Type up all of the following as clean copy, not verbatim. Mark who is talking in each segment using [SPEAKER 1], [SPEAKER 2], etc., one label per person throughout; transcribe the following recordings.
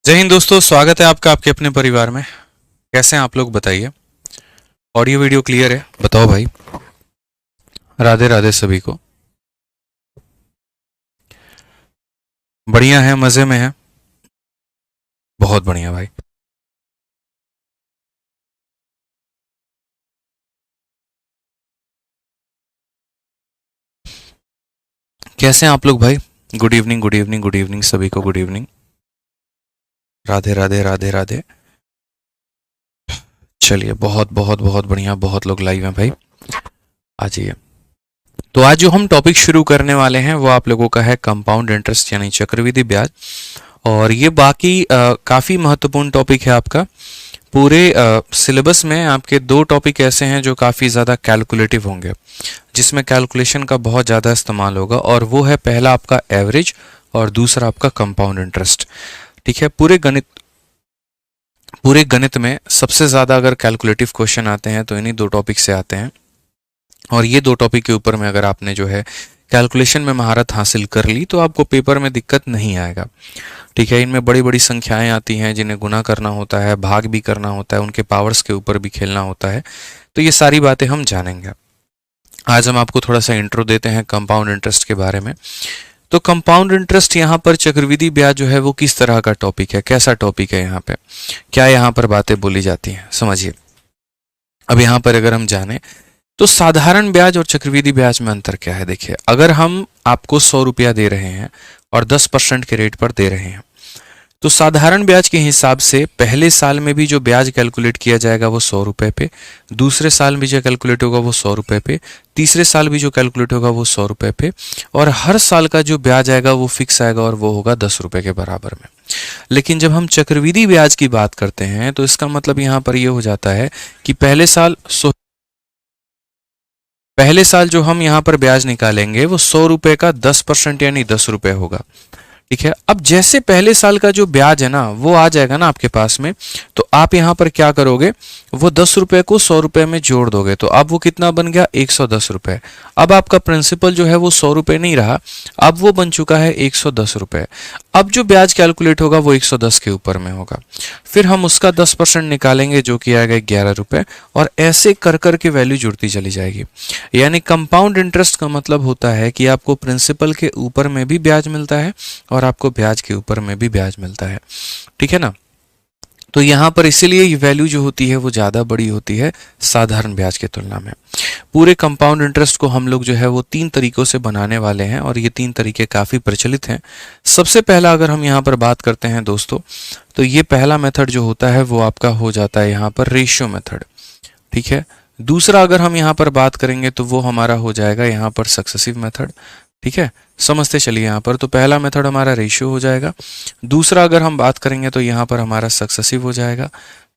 [SPEAKER 1] जय हिंद दोस्तों, स्वागत है आपका आपके अपने परिवार में। कैसे हैं आप लोग, बताइए। ऑडियो वीडियो क्लियर है? बताओ भाई। राधे राधे सभी को। बढ़िया है, मजे में है। बहुत बढ़िया भाई। कैसे हैं आप लोग भाई? Good evening, good evening, good evening सभी को, गुड इवनिंग। राधे राधे राधे राधे। चलिए, बहुत बहुत बहुत बढ़िया, बहुत लोग लाइव हैं भाई। आ जाइए। तो आज जो हम टॉपिक शुरू करने वाले हैं वो आप लोगों का है कंपाउंड इंटरेस्ट यानी चक्रवृद्धि ब्याज। और ये बाकी काफ़ी महत्वपूर्ण टॉपिक है आपका। पूरे सिलेबस में आपके दो टॉपिक ऐसे हैं जो काफ़ी ज़्यादा कैलकुलेटिव होंगे, जिसमें कैलकुलेशन का बहुत ज़्यादा इस्तेमाल होगा। और वो है पहला आपका एवरेज और दूसरा आपका कंपाउंड इंटरेस्ट। ठीक है। पूरे गणित में सबसे ज़्यादा अगर कैलकुलेटिव क्वेश्चन आते हैं तो इन्हीं दो टॉपिक से आते हैं। और ये दो टॉपिक के ऊपर में अगर आपने जो है कैलकुलेशन में महारत हासिल कर ली तो आपको पेपर में दिक्कत नहीं आएगा। ठीक है। इनमें बड़ी बड़ी संख्याएं आती हैं जिन्हें गुना करना होता है, भाग भी करना होता है, उनके पावर्स के ऊपर भी खेलना होता है। तो ये सारी बातें हम जानेंगे। आज हम आपको थोड़ा सा इंट्रो देते हैं कंपाउंड इंटरेस्ट के बारे में। तो कंपाउंड इंटरेस्ट यहाँ पर चक्रवृद्धि ब्याज जो है वो किस तरह का टॉपिक है, कैसा टॉपिक है, यहाँ पे क्या यहाँ पर बातें बोली जाती हैं, समझिए। अब यहाँ पर अगर हम जाने तो साधारण ब्याज और चक्रवृद्धि ब्याज में अंतर क्या है। देखिए, अगर हम आपको 100 रुपया दे रहे हैं और 10% के रेट पर दे रहे हैं तो साधारण ब्याज के हिसाब से पहले साल में भी जो ब्याज कैलकुलेट किया जाएगा वो 100 रुपये पे, दूसरे साल भी जो कैलकुलेट होगा वो 100 रुपये पे, तीसरे साल भी जो कैलकुलेट होगा वो 100 रुपये पे, और हर साल का जो ब्याज आएगा वो फिक्स आएगा और वो होगा 10 रुपये के बराबर में। लेकिन जब हम चक्रवृद्धि ब्याज की बात करते हैं तो इसका मतलब यहाँ पर ये हो जाता है कि पहले साल जो हम यहाँ पर ब्याज निकालेंगे वो 100 रुपये का 10% यानी 10 रुपये होगा। ठीक है। अब जैसे पहले साल का जो ब्याज है ना वो आ जाएगा ना आपके पास में, तो आप यहाँ पर क्या करोगे, वो 10 रुपये को 100 रुपये में जोड़ दोगे तो अब वो कितना बन गया, 110 रुपये। अब आपका प्रिंसिपल जो है वो 100 रुपये नहीं रहा, अब वो बन चुका है 110 रुपये। अब जो ब्याज कैलकुलेट होगा वो 110 के ऊपर में होगा। फिर हम उसका 10% निकालेंगे जो कि आएगा 11 रुपये, और ऐसे कर कर के वैल्यू जुड़ती चली जाएगी। यानी कंपाउंड इंटरेस्ट का मतलब होता है कि आपको प्रिंसिपल के ऊपर में भी ब्याज मिलता है और आपको ब्याज के ऊपर में भी ब्याज मिलता है। ठीक है ना। तो यहाँ पर इसीलिए ये वैल्यू जो होती है वो ज़्यादा बड़ी होती है साधारण ब्याज की तुलना में। पूरे कंपाउंड इंटरेस्ट को हम लोग जो है वो 3 तरीकों से बनाने वाले हैं और ये 3 तरीके काफ़ी प्रचलित हैं। सबसे पहला अगर हम यहाँ पर बात करते हैं दोस्तों, तो ये पहला मेथड जो होता है वो आपका हो जाता है यहाँ पर रेशियो मेथड। ठीक है। दूसरा अगर हम यहाँ पर बात करेंगे तो वो हमारा हो जाएगा यहाँ पर सक्सेसिव मेथड। ठीक है। समझते चलिए। यहाँ पर तो पहला मेथड हमारा रेशियो हो जाएगा, दूसरा अगर हम बात करेंगे तो यहाँ पर हमारा सक्सेसिव हो जाएगा।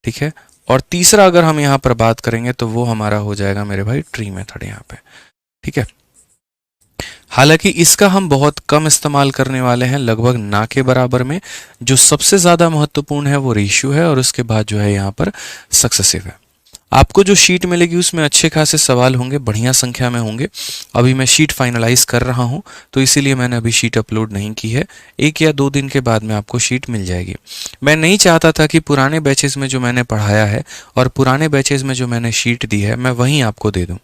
[SPEAKER 1] ठीक है। और तीसरा अगर हम यहाँ पर बात करेंगे तो वो हमारा हो जाएगा मेरे भाई ट्री मेथड यहाँ पे। ठीक है। हालांकि इसका हम बहुत कम इस्तेमाल करने वाले हैं, लगभग ना के बराबर में। जो सबसे ज़्यादा महत्वपूर्ण है वो रेशियो है और उसके बाद जो है यहाँ पर सक्सेसिव है। आपको जो शीट मिलेगी उसमें अच्छे खासे सवाल होंगे, बढ़िया संख्या में होंगे। अभी मैं शीट फाइनलाइज कर रहा हूं तो इसीलिए मैंने अभी शीट अपलोड नहीं की है। 1 या 2 दिन के बाद में आपको शीट मिल जाएगी। मैं नहीं चाहता था कि पुराने बैचेस में जो मैंने पढ़ाया है और पुराने बैचेस में जो मैंने शीट दी है मैं वहीं आपको दे दूं,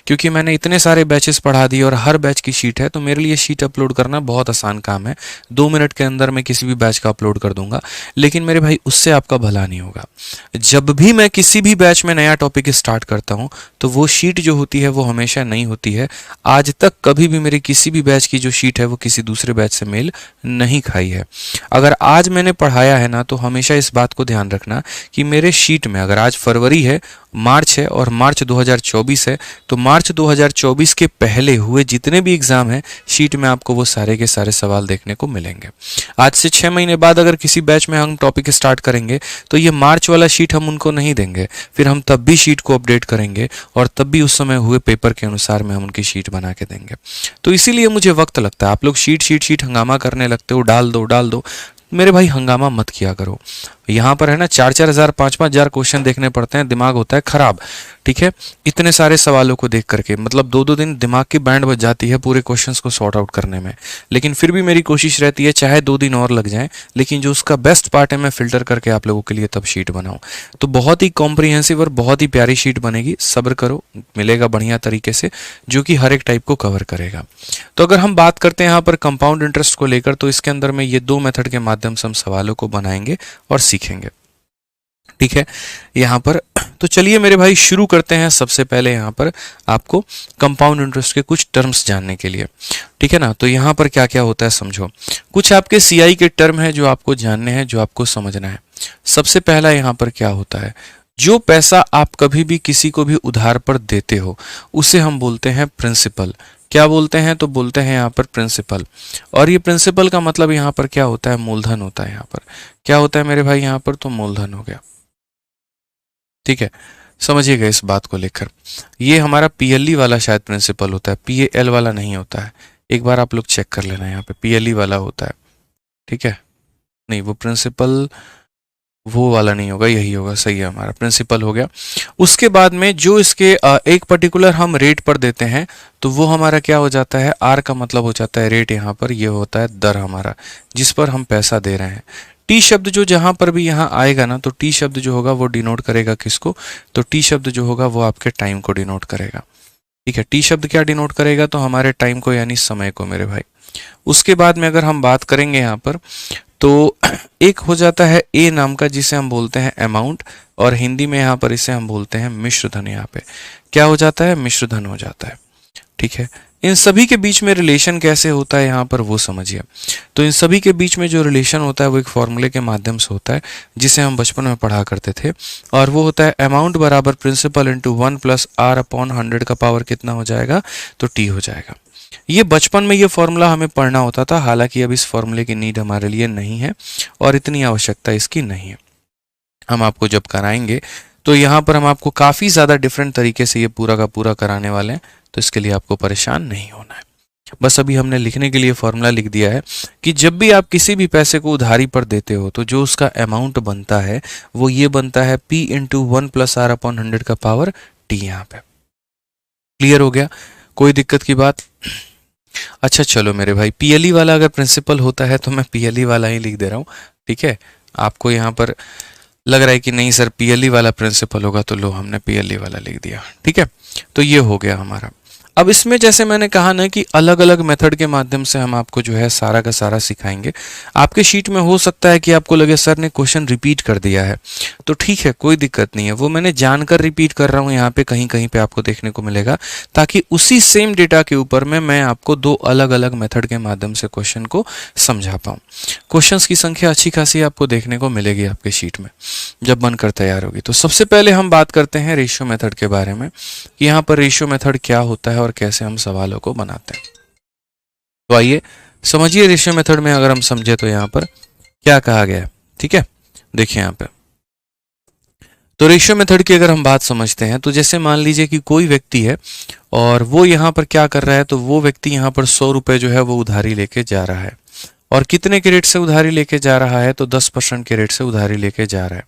[SPEAKER 1] क्योंकि मैंने इतने सारे बैचेस पढ़ा दिए और हर बैच की शीट है, तो मेरे लिए शीट अपलोड करना बहुत आसान काम है। 2 मिनट के अंदर मैं किसी भी बैच का अपलोड कर दूंगा। लेकिन मेरे भाई उससे आपका भला नहीं होगा। जब भी मैं किसी भी बैच में नया टॉपिक स्टार्ट करता हूं तो वो शीट जो होती है वो हमेशा नई होती है। आज तक कभी भी मेरी किसी भी बैच की जो शीट है वो किसी दूसरे बैच से मेल नहीं खाई है। अगर आज मैंने पढ़ाया है ना तो हमेशा इस बात को ध्यान रखना कि मेरे शीट में, अगर आज फरवरी है, मार्च है और मार्च 2024 है, तो मार्च 2024 के पहले हुए जितने भी एग्जाम हैं शीट में आपको वो सारे के सारे सवाल देखने को मिलेंगे। आज से 6 महीने बाद अगर किसी बैच में हम टॉपिक स्टार्ट करेंगे तो ये मार्च वाला शीट हम उनको नहीं देंगे, फिर हम तब भी शीट को अपडेट करेंगे और तब भी उस समय हुए पेपर के अनुसार में हम उनकी शीट बना के देंगे। तो इसीलिए मुझे वक्त लगता है। आप लोग शीट शीट शीट हंगामा करने लगते हो, डाल दो डाल दो। मेरे भाई हंगामा मत किया करो। यहाँ पर है ना 4-4 हज़ार 5-5 हज़ार क्वेश्चन देखने पड़ते हैं, दिमाग होता है खराब। ठीक है, इतने सारे सवालों को देख करके मतलब 2-2 दिन दिमाग की बैंड बज जाती है पूरे क्वेश्चंस को सॉर्ट आउट करने में। लेकिन फिर भी मेरी कोशिश रहती है चाहे 2 दिन और लग जाएं, लेकिन जो उसका बेस्ट पार्ट है मैं फिल्टर करके आप लोगों के लिए तब शीट बनाऊं। तो बहुत ही कॉम्प्रिहेंसिव और बहुत ही प्यारी शीट बनेगी, सब्र करो, मिलेगा बढ़िया तरीके से जो कि हर एक टाइप को कवर करेगा। तो अगर हम बात करते हैं यहाँ पर कंपाउंड इंटरेस्ट को लेकर, तो इसके अंदर में ये 2 मेथड के माध्यम से हम सवालों को बनाएंगे और सीखेंगे। ठीक है, यहाँ पर तो चलिए मेरे भाई शुरू करते हैं। सबसे पहले यहाँ पर आपको कंपाउंड इंटरेस्ट के कुछ टर्म्स जानने के लिए, ठीक है ना। तो यहाँ पर क्या क्या होता है समझो, कुछ आपके सीआई के टर्म है जो आपको जानने हैं, जो आपको समझना है। सबसे पहला यहाँ पर क्या होता है, जो पैसा आप कभी भी किसी को भी उधार पर देते हो उसे हम बोलते हैं प्रिंसिपल। क्या बोलते हैं, तो बोलते हैं यहाँ पर प्रिंसिपल। और ये प्रिंसिपल का मतलब यहाँ पर क्या होता है, मूलधन होता है। यहाँ पर क्या होता है मेरे भाई, यहाँ पर तो मूलधन हो गया। ठीक है, समझिएगा इस बात को लेकर। ये हमारा पीएलई वाला शायद प्रिंसिपल होता है, पीएल वाला नहीं होता है। एक बार आप लोग चेक कर लेना, यहाँ पे पीएलई वाला होता है। ठीक है, नहीं वो प्रिंसिपल वो वाला नहीं होगा, यही होगा, सही है, हमारा प्रिंसिपल हो गया। उसके बाद में जो इसके एक पर्टिकुलर हम रेट पर देते हैं तो वो हमारा क्या हो जाता है, आर का मतलब हो जाता है रेट। यहाँ पर ये होता है दर हमारा, जिस पर हम पैसा दे रहे हैं। टी शब्द जो जहां पर भी यहाँ आएगा ना, तो टी शब्द जो होगा वो डिनोट करेगा किसको, तो टी शब्द जो होगा वो आपके टाइम को डिनोट करेगा। ठीक है, टी शब्द क्या डिनोट करेगा, तो हमारे टाइम को यानी समय को मेरे भाई। उसके बाद में अगर हम बात करेंगे यहाँ पर, तो एक हो जाता है ए नाम का, जिसे हम बोलते हैं अमाउंट, और हिंदी में यहाँ पर इसे हम बोलते हैं मिश्र धन। यहाँ पे क्या हो जाता है, मिश्र धन हो जाता है। ठीक है, इन सभी के बीच में रिलेशन कैसे होता है यहाँ पर वो समझिए। तो इन सभी के बीच में जो रिलेशन होता है वो एक फॉर्मूले के माध्यम से होता है, जिसे हम बचपन में पढ़ा करते थे, और वो होता है अमाउंट बराबर principal into 1 plus R upon 100 का पावर कितना हो जाएगा, तो टी हो जाएगा। ये बचपन में ये फॉर्मूला हमें पढ़ना होता था, हालांकि अब इस फॉर्मूले की नीड हमारे लिए नहीं है और इतनी आवश्यकता इसकी नहीं है। हम आपको जब कराएंगे तो यहाँ पर हम आपको काफ़ी ज़्यादा डिफरेंट तरीके से ये पूरा का पूरा कराने वाले हैं, तो इसके लिए आपको परेशान नहीं होना है। बस अभी हमने लिखने के लिए फॉर्मूला लिख दिया है कि जब भी आप किसी भी पैसे को उधारी पर देते हो तो जो उसका अमाउंट बनता है वो ये बनता है P into 1 plus R upon 100 का पावर T। यहाँ पे क्लियर हो गया, कोई दिक्कत की बात। अच्छा चलो मेरे भाई, पीएलई वाला अगर प्रिंसिपल होता है तो मैं पीएलई वाला ही लिख दे रहा हूँ। ठीक है, आपको यहाँ पर लग रहा है कि नहीं सर पीएलई वाला प्रिंसिपल होगा, तो लो हमने पीएलई वाला लिख दिया। ठीक है, तो ये हो गया हमारा। अब इसमें जैसे मैंने कहा ना कि अलग अलग मेथड के माध्यम से हम आपको जो है सारा का सारा सिखाएंगे। आपके शीट में हो सकता है कि आपको लगे सर ने क्वेश्चन रिपीट कर दिया है, तो ठीक है कोई दिक्कत नहीं है, वो मैंने जानकर रिपीट कर रहा हूँ। यहाँ पे कहीं कहीं पे आपको देखने को मिलेगा, ताकि उसी सेम डेटा के ऊपर में मैं आपको 2 अलग अलग मेथड के माध्यम से क्वेश्चन को समझा पाऊँ। क्वेश्चंस की संख्या अच्छी खासी आपको देखने को मिलेगी आपके शीट में जब बनकर तैयार होगी। तो सबसे पहले हम बात करते हैं रेशियो मेथड के बारे में, कि यहाँ पर रेशियो मेथड क्या होता है और कैसे हम सवालों को बनाते हैं। तो आइए समझिए रेशियो मेथड में अगर हम समझे तो यहाँ पर क्या कहा गया है। ठीक है, देखिए यहाँ पे तो रेशियो मेथड की अगर हम बात समझते हैं, तो जैसे मान लीजिए कि कोई व्यक्ति है और वो यहाँ पर क्या कर रहा है, तो वो व्यक्ति यहाँ पर 100 रुपये जो है वो उधारी लेके जा रहा है। और कितने के रेट से उधारी लेके जा रहा है, तो 10% के रेट से उधारी लेके जा रहा है।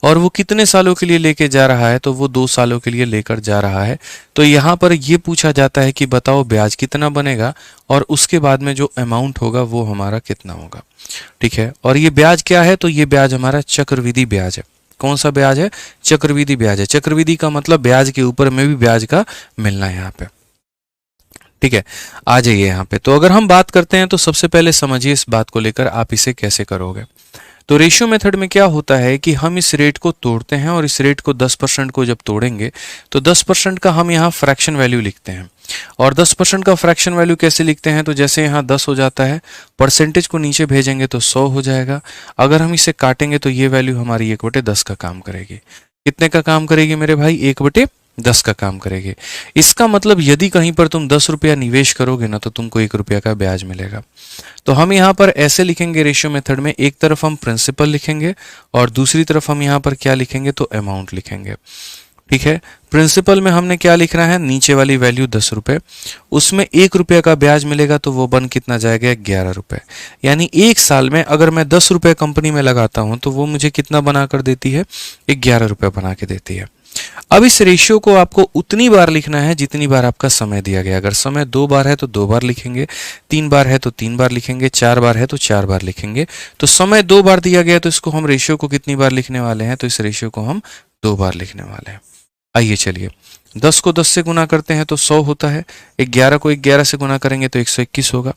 [SPEAKER 1] और वो कितने सालों के लिए लेके जा रहा है, तो वो 2 सालों के लिए लेकर जा रहा है। तो यहाँ पर ये पूछा जाता है कि बताओ ब्याज कितना बनेगा, और उसके बाद में जो अमाउंट होगा वो हमारा कितना होगा। ठीक है, और ये ब्याज क्या है, तो ये ब्याज हमारा चक्रवृद्धि ब्याज है। कौन सा ब्याज है, चक्रवृद्धि ब्याज है। चक्रवृद्धि का मतलब ब्याज के ऊपर में भी ब्याज का मिलना है यहाँ पे। ठीक है, आ जाइए यहाँ पे। तो अगर हम बात करते हैं तो सबसे पहले समझिए इस बात को लेकर आप इसे कैसे करोगे। तो रेशियो मेथड में क्या होता है कि हम इस रेट को तोड़ते हैं, और इस रेट को 10% को जब तोड़ेंगे तो 10% का हम यहाँ फ्रैक्शन वैल्यू लिखते हैं। और 10% का फ्रैक्शन वैल्यू कैसे लिखते हैं, तो जैसे यहाँ 10 हो जाता है, परसेंटेज को नीचे भेजेंगे तो 100 हो जाएगा। अगर हम इसे काटेंगे तो ये वैल्यू हमारी 1/10 का काम करेगी। कितने का काम करेगी मेरे भाई, 1/10 का काम करेगी। इसका मतलब यदि कहीं पर तुम 10 रुपया निवेश करोगे ना, तो तुमको 1 रुपया का ब्याज मिलेगा। तो हम यहाँ पर ऐसे लिखेंगे रेशियो मेथड में, एक तरफ हम प्रिंसिपल लिखेंगे और दूसरी तरफ हम यहाँ पर क्या लिखेंगे, तो अमाउंट लिखेंगे। ठीक है। प्रिंसिपल में हमने क्या लिखना है, नीचे वाली वैल्यू 10 रुपए, उसमें 1 रुपये का ब्याज मिलेगा तो वो बन कितना जाएगा, 11 रुपये। यानी एक साल में अगर मैं 10 रुपये कंपनी में लगाता हूं तो वो मुझे कितना बना कर देती है, 11 रुपये बना के देती है। अब इस रेशियो को आपको उतनी बार लिखना है जितनी बार आपका समय दिया गया। अगर समय 2 बार है तो 2 बार लिखेंगे, 3 बार है तो 3 बार लिखेंगे, 4 बार है तो 4 बार लिखेंगे। तो समय 2 बार दिया गया तो इसको हम रेशियो को कितनी बार लिखने वाले हैं, तो इस रेशियो को हम 2 बार लिखने वाले हैं। आइए चलिए, 10 को 10 से गुना करते हैं तो 100 होता है, 11 को 11 से गुना करेंगे तो 121 होगा।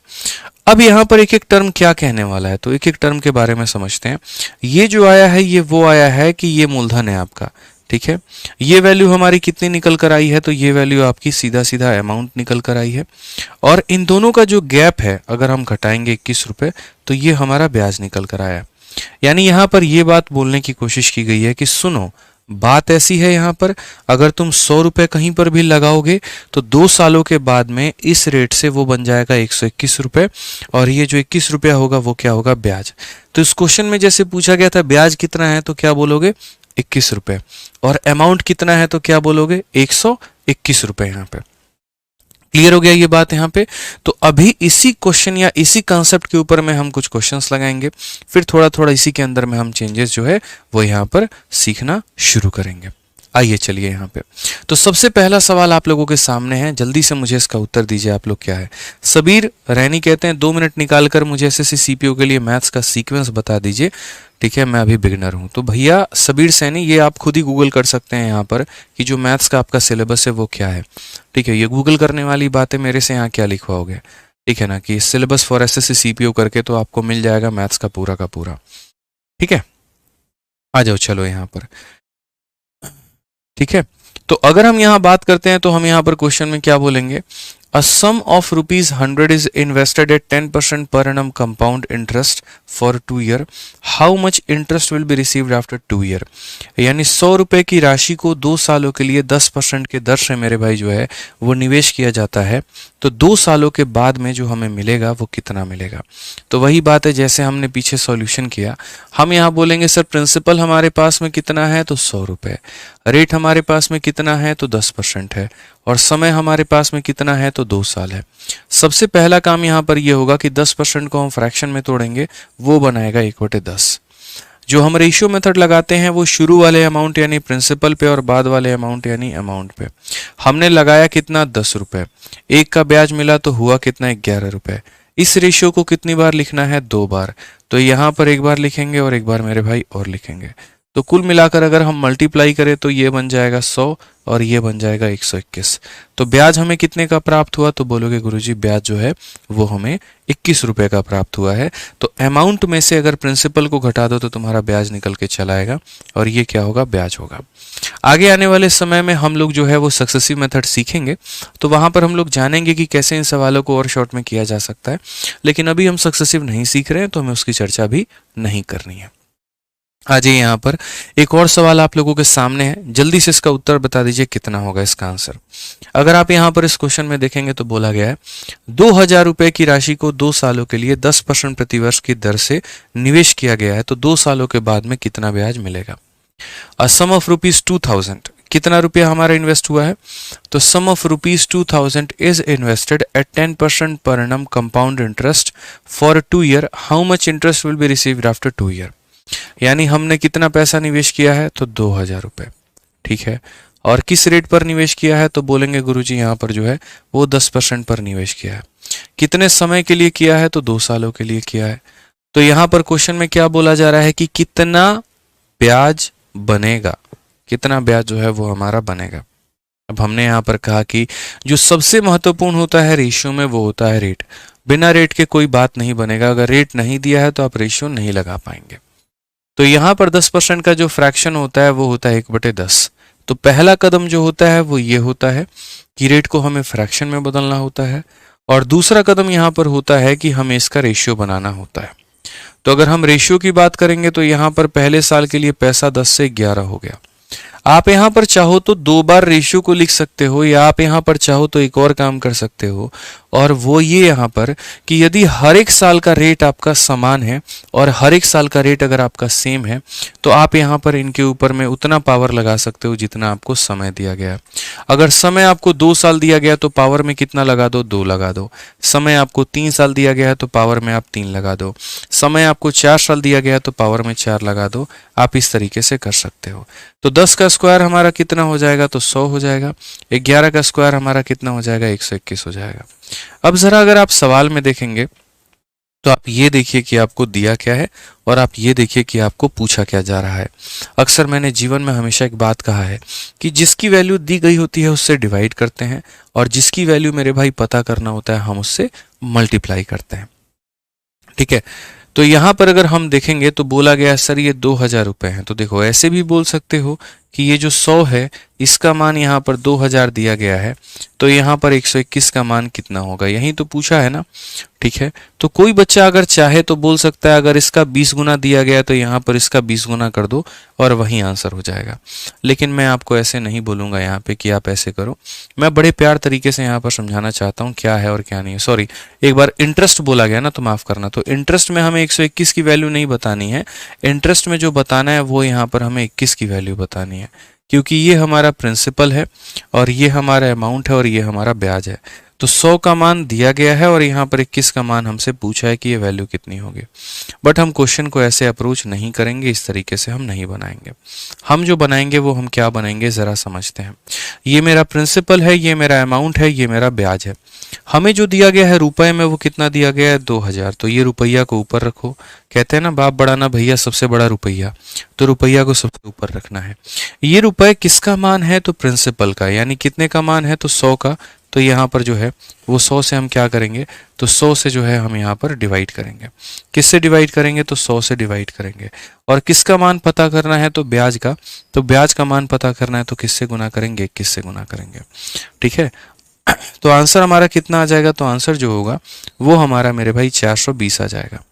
[SPEAKER 1] अब यहाँ पर एक एक टर्म क्या कहने वाला है, तो एक एक टर्म के बारे में समझते हैं। ये जो आया है ये वो आया है कि ये मूलधन है आपका, ठीक है। ये वैल्यू हमारी कितनी निकल कर आई है, तो ये वैल्यू आपकी सीधा सीधा अमाउंट निकल कर आई है। और इन दोनों का जो गैप है अगर हम घटाएंगे 21 रुपये तो ये हमारा ब्याज निकल कर आया। यानी यहाँ पर ये बात बोलने की कोशिश की गई है कि सुनो, बात ऐसी है यहाँ पर, अगर तुम 100 रुपये कहीं पर भी लगाओगे तो 2 सालों के बाद में इस रेट से वो बन जाएगा 121 रुपये, और ये जो 21 रुपया होगा वो क्या होगा, ब्याज। तो इस क्वेश्चन में जैसे पूछा गया था ब्याज कितना है तो क्या बोलोगे, 21 रुपये, और अमाउंट कितना है तो क्या बोलोगे, 121 रुपये। यहाँ पे क्लियर हो गया ये बात यहाँ पे। तो अभी इसी क्वेश्चन या इसी कंसेप्ट के ऊपर में हम कुछ क्वेश्चंस लगाएंगे, फिर थोड़ा थोड़ा इसी के अंदर में हम चेंजेस जो है वो यहाँ पर सीखना शुरू करेंगे। आइए चलिए यहाँ पे, तो सबसे पहला सवाल आप लोगों के सामने है, जल्दी से मुझे इसका उत्तर दीजिए आप लोग क्या है। सबीर रैनी कहते हैं 2 मिनट निकाल कर मुझे एसएससी सीपीओ के लिए मैथ्स का सीक्वेंस बता दीजिए, ठीक है, मैं अभी बिगिनर हूँ। तो भैया सबीर सैनी, ये आप खुद ही गूगल कर सकते हैं यहाँ पर कि जो मैथ्स का आपका सिलेबस है वो क्या है, ठीक है। ये गूगल करने वाली बातें मेरे से यहाँ क्या लिखवाओगे, ठीक है ना, कि सिलेबस फॉर एसएससी सीपीओ करके तो आपको मिल जाएगा मैथ्स का पूरा, ठीक है। आ जाओ चलो यहाँ पर, ठीक है। तो अगर हम यहाँ बात करते हैं तो हम यहाँ पर क्वेश्चन में क्या बोलेंगे, a sum of ₹100 is invested at 10% per annum compound interest for 2 year. How much interest will be received after 2 year? यानी 100 रुपए की राशि को 2 सालों के लिए 10% के दर से मेरे भाई जो है वो निवेश किया जाता है, तो 2 सालों के बाद में जो हमें मिलेगा वो कितना मिलेगा। तो वही बात है जैसे हमने पीछे सॉल्यूशन किया, हम यहाँ बोलेंगे सर प्रिंसिपल हमारे पास में कितना है तो 100 रुपये, रेट हमारे पास में कितना है तो 10% है, और समय हमारे पास में कितना है तो 2 साल है। सबसे पहला काम यहाँ पर ये होगा कि 10% को हम फ्रैक्शन में तोड़ेंगे, वो बनाएगा 1/10। जो हम रेशियो मेथड लगाते हैं वो शुरू वाले अमाउंट यानी प्रिंसिपल पे और बाद वाले अमाउंट यानी अमाउंट पे। हमने लगाया कितना, 10 रुपये, एक का ब्याज मिला तो हुआ कितना, 11 रुपये। इस रेशियो को कितनी बार लिखना है, 2 बार। तो यहाँ पर एक बार लिखेंगे और एक बार मेरे भाई और लिखेंगे, तो कुल मिलाकर अगर हम मल्टीप्लाई करें तो ये बन जाएगा 100 और ये बन जाएगा 121। तो ब्याज हमें कितने का प्राप्त हुआ, तो बोलोगे गुरुजी ब्याज जो है वो हमें 21 रुपये का प्राप्त हुआ है। तो अमाउंट में से अगर प्रिंसिपल को घटा दो तो तुम्हारा ब्याज निकल के चला आएगा, और ये क्या होगा, ब्याज होगा। आगे आने वाले समय में हम लोग जो है वो सक्सेसिव मेथड सीखेंगे, तो वहां पर हम लोग जानेंगे कि कैसे इन सवालों को और शॉर्ट में किया जा सकता है। लेकिन अभी हम सक्सेसिव नहीं सीख रहे हैं तो हमें उसकी चर्चा भी नहीं करनी है। आ जाइए यहाँ पर, एक और सवाल आप लोगों के सामने है, जल्दी से इसका उत्तर बता दीजिए कितना होगा इसका आंसर। अगर आप यहाँ पर इस क्वेश्चन में देखेंगे तो बोला गया है 2000 रुपए की राशि को 2 सालों के लिए 10% प्रतिवर्ष की दर से निवेश किया गया है, तो 2 सालों के बाद में कितना ब्याज मिलेगा। अ सम ऑफ ₹2000, कितना रुपया हमारा इन्वेस्ट हुआ है, तो sum of ₹2000 is invested at 10% per annum compound interest for 2 year. How much interest will be received after 2 year. यानी हमने कितना पैसा निवेश किया है, तो 2000 रुपये, ठीक है। और किस रेट पर निवेश किया है, तो बोलेंगे गुरुजी यहाँ पर जो है वो 10% पर निवेश किया है। कितने समय के लिए किया है, तो 2 सालों के लिए किया है। तो यहाँ पर क्वेश्चन में क्या बोला जा रहा है कि कितना ब्याज बनेगा, कितना ब्याज जो है वो हमारा बनेगा। अब हमने यहाँ पर कहा कि जो सबसे महत्वपूर्ण होता है रेशियो में वो होता है रेट। बिना रेट के कोई बात नहीं बनेगा, अगर रेट नहीं दिया है तो आप रेशियो नहीं लगा पाएंगे। तो यहाँ पर 10% का जो फ्रैक्शन होता है वो होता है 1/10। तो पहला कदम जो होता है वो ये होता है कि रेट को हमें फ्रैक्शन में बदलना होता है, और दूसरा कदम यहाँ पर होता है कि हमें इसका रेशियो बनाना होता है। तो अगर हम रेशियो की बात करेंगे तो यहाँ पर पहले साल के लिए पैसा 10 से 11 हो गया। आप यहाँ पर चाहो तो 2 बार रेशियो को लिख सकते हो, या आप यहाँ पर चाहो तो एक और काम कर सकते हो, और वो ये यहाँ पर कि यदि हर एक साल का रेट आपका समान है और हर एक साल का रेट अगर आपका सेम है, तो आप यहाँ पर इनके ऊपर में उतना पावर लगा सकते हो जितना आपको समय दिया गया है। अगर समय आपको 2 साल दिया गया तो पावर में कितना लगा दो, 2 लगा दो। समय आपको 3 साल दिया गया है तो पावर में आप 3 लगा दो। समय आपको 4 साल दिया गया है तो पावर में 4 लगा दो। आप इस तरीके से कर सकते हो। तो 10 का स्क्वायर हमारा कितना हो जाएगा, तो 100 हो जाएगा। 11 का स्क्वायर हमारा कितना हो जाएगा, 121 हो जाएगा। अब जरा अगर आप सवाल में देखेंगे तो आप ये देखिए कि आपको दिया क्या है, और आप ये देखिए कि आपको पूछा क्या जा रहा है। अक्सर मैंने जीवन में हमेशा एक बात कहा है कि जिसकी वैल्यू दी गई होती है उससे डिवाइड करते हैं, और जिसकी वैल्यू मेरे भाई पता करना होता है हम उससे मल्टीप्लाई करते हैं। ठीक है, तो यहां पर अगर हम देखेंगे तो बोला गया सर ये 2000 रुपए हैं, तो देखो ऐसे भी बोल सकते हो कि ये जो 100 है इसका मान यहाँ पर 2000 दिया गया है, तो यहाँ पर 121 का मान कितना होगा, यही तो पूछा है ना। ठीक है, तो कोई बच्चा अगर चाहे तो बोल सकता है अगर इसका 20 गुना दिया गया तो यहाँ पर इसका 20 गुना कर दो और वही आंसर हो जाएगा। लेकिन मैं आपको ऐसे नहीं बोलूंगा यहाँ पे कि आप ऐसे करो। मैं बड़े प्यार तरीके से यहाँ पर समझाना चाहता हूँ क्या है और क्या नहीं है। सॉरी, एक बार इंटरेस्ट बोला गया ना तो माफ करना। तो इंटरेस्ट में हमें 121 की वैल्यू नहीं बतानी है, इंटरेस्ट में जो बताना है वो यहाँ पर हमें 21 की वैल्यू बतानी है, क्योंकि ये हमारा प्रिंसिपल है और ये हमारा अमाउंट है और ये हमारा ब्याज है। तो 100 का मान दिया गया है और यहाँ पर 21 का मान हमसे पूछा है कि ये वैल्यू कितनी होगी। बट हम क्वेश्चन को ऐसे अप्रोच नहीं करेंगे, इस तरीके से हम नहीं बनाएंगे। हम जो बनाएंगे वो हम क्या बनाएंगे जरा समझते हैं। ये मेरा प्रिंसिपल है, ये मेरा अमाउंट है, ये मेरा ब्याज है। हमें जो दिया गया है रुपए में वो कितना दिया गया है, 2000। तो ये रुपया को ऊपर रखो। कहते हैं ना बाप बड़ा ना भैया, सबसे बड़ा रुपया, तो रुपया को सबसे ऊपर रखना है। ये रुपए किसका मान है, तो प्रिंसिपल का, यानी कितने का मान है, तो 100 का। तो यहाँ पर जो है वो 100 से हम क्या करेंगे, तो 100 से जो है हम यहाँ पर डिवाइड करेंगे। किससे डिवाइड करेंगे, तो 100 से डिवाइड करेंगे। और किसका मान पता करना है, तो ब्याज का। तो ब्याज का मान पता करना है तो किससे गुना करेंगे, 21 से गुना करेंगे। ठीक है, तो आंसर हमारा कितना आ जाएगा, तो आंसर जो होगा वो हमारा मेरे भाई 420 आ जाएगा।